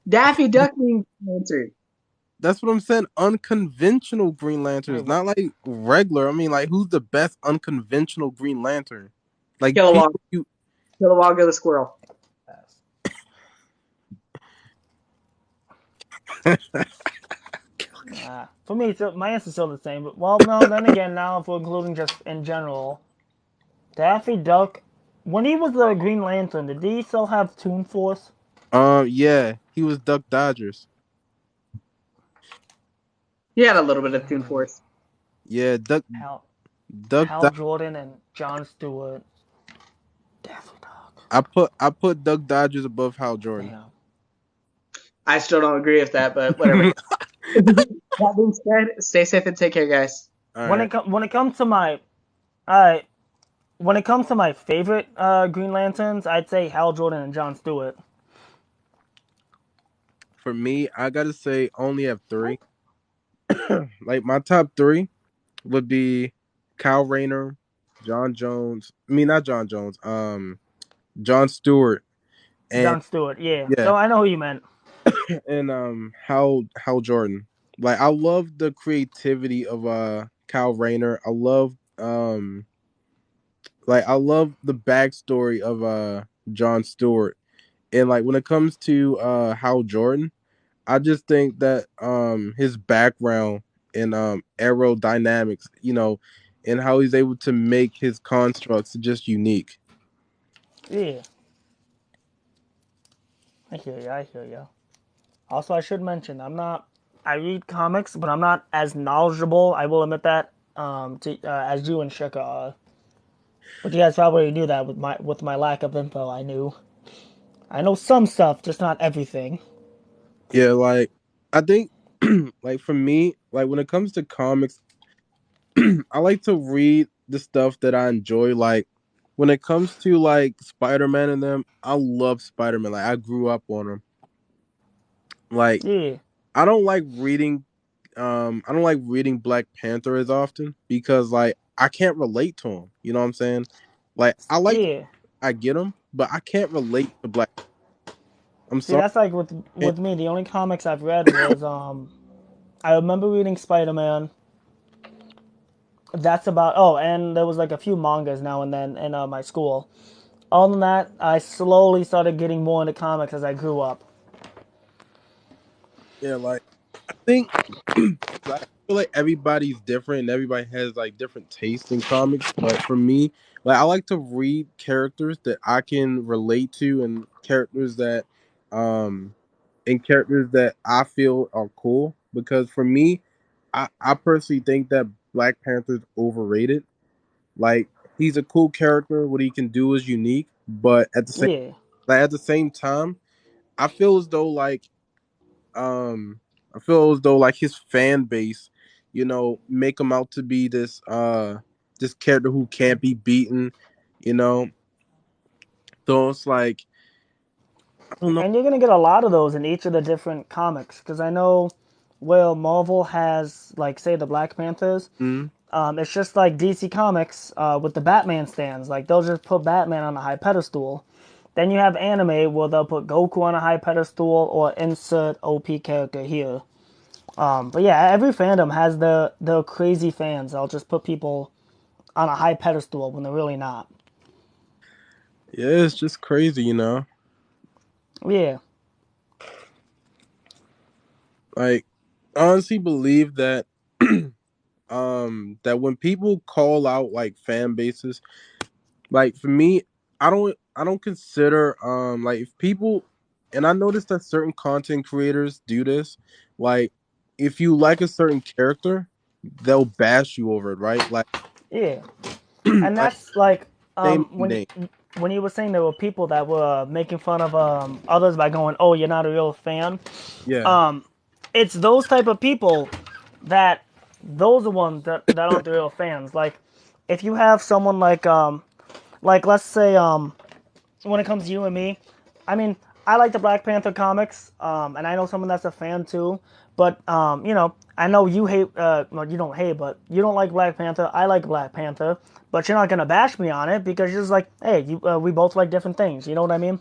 Speaker 6: Daffy Duck being answered?
Speaker 7: that's what I'm saying. Unconventional Green
Speaker 1: Wait,
Speaker 7: Lanterns,
Speaker 1: what?
Speaker 7: not like regular. I mean, like who's the best unconventional Green Lantern? Like
Speaker 6: Kilowog.
Speaker 7: people you
Speaker 6: Kilowog the squirrel.
Speaker 1: For me, my answer's still the same. But well, no. Then again, now if we're including just in general, Daffy Duck, when he was the Green Lantern, did he still have Toon Force?
Speaker 7: yeah, he was Duck Dodgers.
Speaker 6: He had a little bit of Toon Force.
Speaker 7: Yeah,
Speaker 1: Hal,
Speaker 7: Duck
Speaker 1: Hal
Speaker 7: Dodgers.
Speaker 1: Jordan and John Stewart. Daffy Duck.
Speaker 7: I put Duck Dodgers above Hal Jordan.
Speaker 1: Damn.
Speaker 6: I still don't agree with that, but whatever. That being said, stay safe and take care, guys.
Speaker 7: All
Speaker 1: When
Speaker 7: right.
Speaker 1: it when it comes to my, uh, when it comes to my favorite Green Lanterns, I'd say Hal Jordan and John Stewart.
Speaker 7: For me, I gotta say, I only have three. Like my top three would be Kyle Rayner, John Jones. I mean, not John Jones. John Stewart, and
Speaker 1: John Stewart, yeah.
Speaker 7: yeah,
Speaker 1: No, I know who you meant.
Speaker 7: and Hal Jordan. Like I love the creativity of Kyle Rayner. I love the backstory of John Stewart. And like when it comes to Hal Jordan, I just think that his background in aerodynamics, and how he's able to make his constructs just unique.
Speaker 1: Yeah, I hear you. I hear you. Also, I should mention I'm not. I read comics, but I'm not as knowledgeable. I will admit that. As you and Shika are. But you guys probably knew that with my lack of info. I know some stuff, just not everything.
Speaker 7: Yeah, like I think like for me, like when it comes to comics, I like to read the stuff that I enjoy. Like when it comes to like Spider-Man and them, I love Spider-Man. Like I grew up on him. Like
Speaker 1: Yeah,
Speaker 7: I don't like reading I don't like reading Black Panther as often because like I can't relate to him. You know what I'm saying? Like
Speaker 1: Yeah.
Speaker 7: I get him, but I can't relate to Black. I'm
Speaker 1: See,
Speaker 7: sorry.
Speaker 1: that's like with me. The only comics I've read was I remember reading Spider Man. That's about. Oh, and there was like a few mangas now and then in my school. Other than that, I slowly started getting more into comics as I grew up.
Speaker 7: Yeah, like I think I feel like everybody's different and everybody has like different tastes in comics. But for me, like I like to read characters that I can relate to um and characters that I feel are cool. Because for me, I personally think that Black Panther's overrated. Like he's a cool character, what he can do is unique, but
Speaker 1: Yeah,
Speaker 7: at the same time, I feel as though um I feel as though like his fan base, make him out to be this character who can't be beaten, you know. So it's like I don't know.
Speaker 1: and you're gonna get a lot of those in each of the different comics because I know, well, Marvel has like say the Black Panthers.
Speaker 7: Mm,
Speaker 1: It's just like DC Comics with the Batman stands. Like they'll just put Batman on a high pedestal. Then you have anime where they'll put Goku on a high pedestal or insert OP character here. But yeah, every fandom has the crazy fans. They'll just put people on a high pedestal when they're really not.
Speaker 7: yeah, it's just crazy.
Speaker 1: Yeah,
Speaker 7: Like I honestly believe that that when people call out like fan bases, like for me, I don't consider like if people, and I noticed that certain content creators do this, like if you like a certain character, they'll bash you over it, right? Like
Speaker 1: yeah, and
Speaker 7: like
Speaker 1: that's like
Speaker 7: name
Speaker 1: when
Speaker 7: name.
Speaker 1: you were saying there were people that were making fun of others by going, "Oh, you're not a real fan."
Speaker 7: Yeah.
Speaker 1: Um, it's those type of people that those are ones that aren't the real fans. Like if you have someone like let's say when it comes to you and me, I mean, I like the Black Panther comics, and I know someone that's a fan too. But I know you hate. Well, you don't hate, but you don't like Black Panther. I like Black Panther, but you're not gonna bash me on it because you're just like, hey, we both like different things. You know what I mean?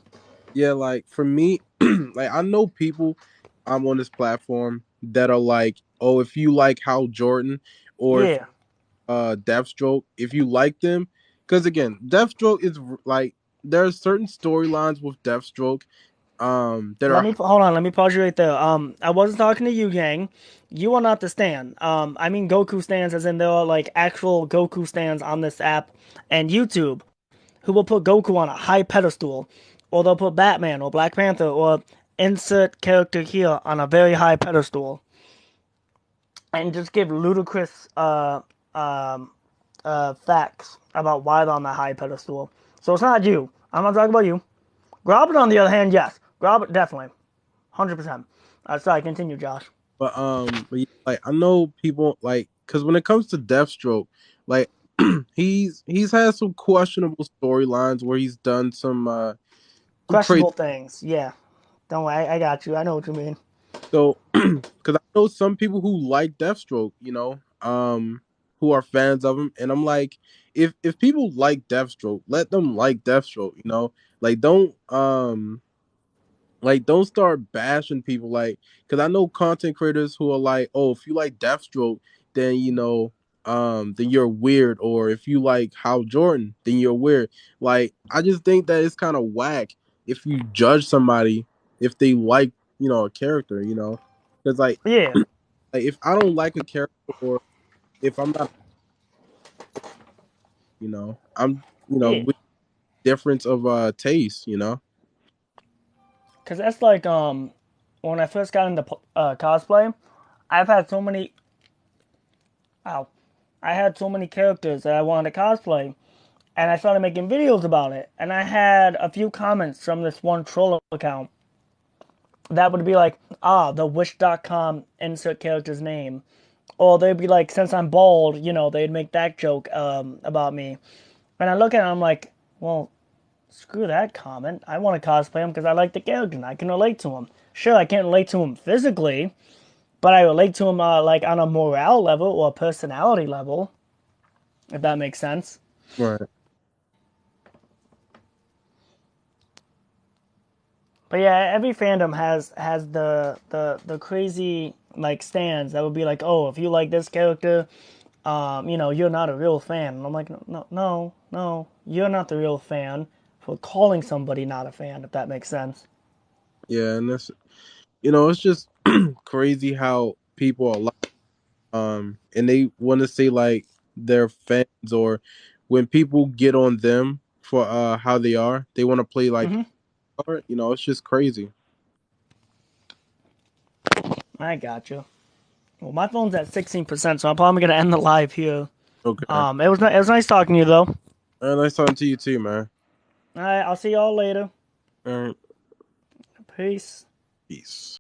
Speaker 7: Yeah, like for me, like I know people on this platform that are like, oh, if you like Hal Jordan or if
Speaker 1: Yeah.
Speaker 7: Deathstroke, if you like them, because again, Deathstroke is like there are certain storylines with Deathstroke that
Speaker 1: Let
Speaker 7: are
Speaker 1: me hold on. Let me pause you right there. I wasn't talking to you, gang. You are not the stan. I mean Goku stands, as in there are like actual Goku stands on this app and YouTube who will put Goku on a high pedestal, or they'll put Batman or Black Panther or insert character here on a very high pedestal, and just give ludicrous um, facts about why they're on that high pedestal. So it's not you. I'm not talking about you. Robert, on the other hand, yes. Robert, definitely. 100%. Sorry, continue, Josh.
Speaker 7: but yeah, like I know people like because when it comes to Deathstroke, like he's had some questionable storylines where he's done some crazy.
Speaker 1: Questionable things. Yeah. Don't worry, I got you. I know what you mean.
Speaker 7: So, because I know some people who like Deathstroke, who are fans of him, and I'm like, if people like Deathstroke, let them like Deathstroke. Like don't start bashing people, like, because I know content creators who are like, oh, if you like Deathstroke, then then you're weird, or if you like Hal Jordan, then you're weird. Like, I just think that it's kind of whack if you judge somebody if they like a character. Because
Speaker 1: Yeah.
Speaker 7: like if I don't like a character, or if I'm not, I'm
Speaker 1: Yeah.
Speaker 7: with difference of taste.
Speaker 1: Because that's like, when I first got into cosplay, I've had so many, ow, I had so many characters that I wanted to cosplay, and I started making videos about it, and I had a few comments from this one troll account that would be like, the wish.com insert character's name. Or they'd be like, since I'm bald, they'd make that joke about me. And I look at it, I'm like, well, screw that comment. I want to cosplay him because I like the character and I can relate to him. Sure, I can't relate to him physically, but I relate to him like on a morale level or personality level, if that makes sense.
Speaker 7: Right.
Speaker 1: But yeah, every fandom has the crazy like stands that would be like, oh, if you like this character, you're not a real fan. And I'm like, no, you're not the real fan for calling somebody not a fan, if that makes sense.
Speaker 7: Yeah, and that's it's just crazy how people are like, and they want to say like they're fans, or when people get on them for how they are, they want to play like,
Speaker 1: Mm-hmm.
Speaker 7: it's just crazy.
Speaker 1: I got you. Well, my phone's at 16%, so I'm probably gonna end the live here.
Speaker 7: Okay.
Speaker 1: It was nice talking to you though.
Speaker 7: Nice talking to you too, man.
Speaker 1: All right, I'll see y'all later.
Speaker 7: All right.
Speaker 1: Peace.
Speaker 7: Peace.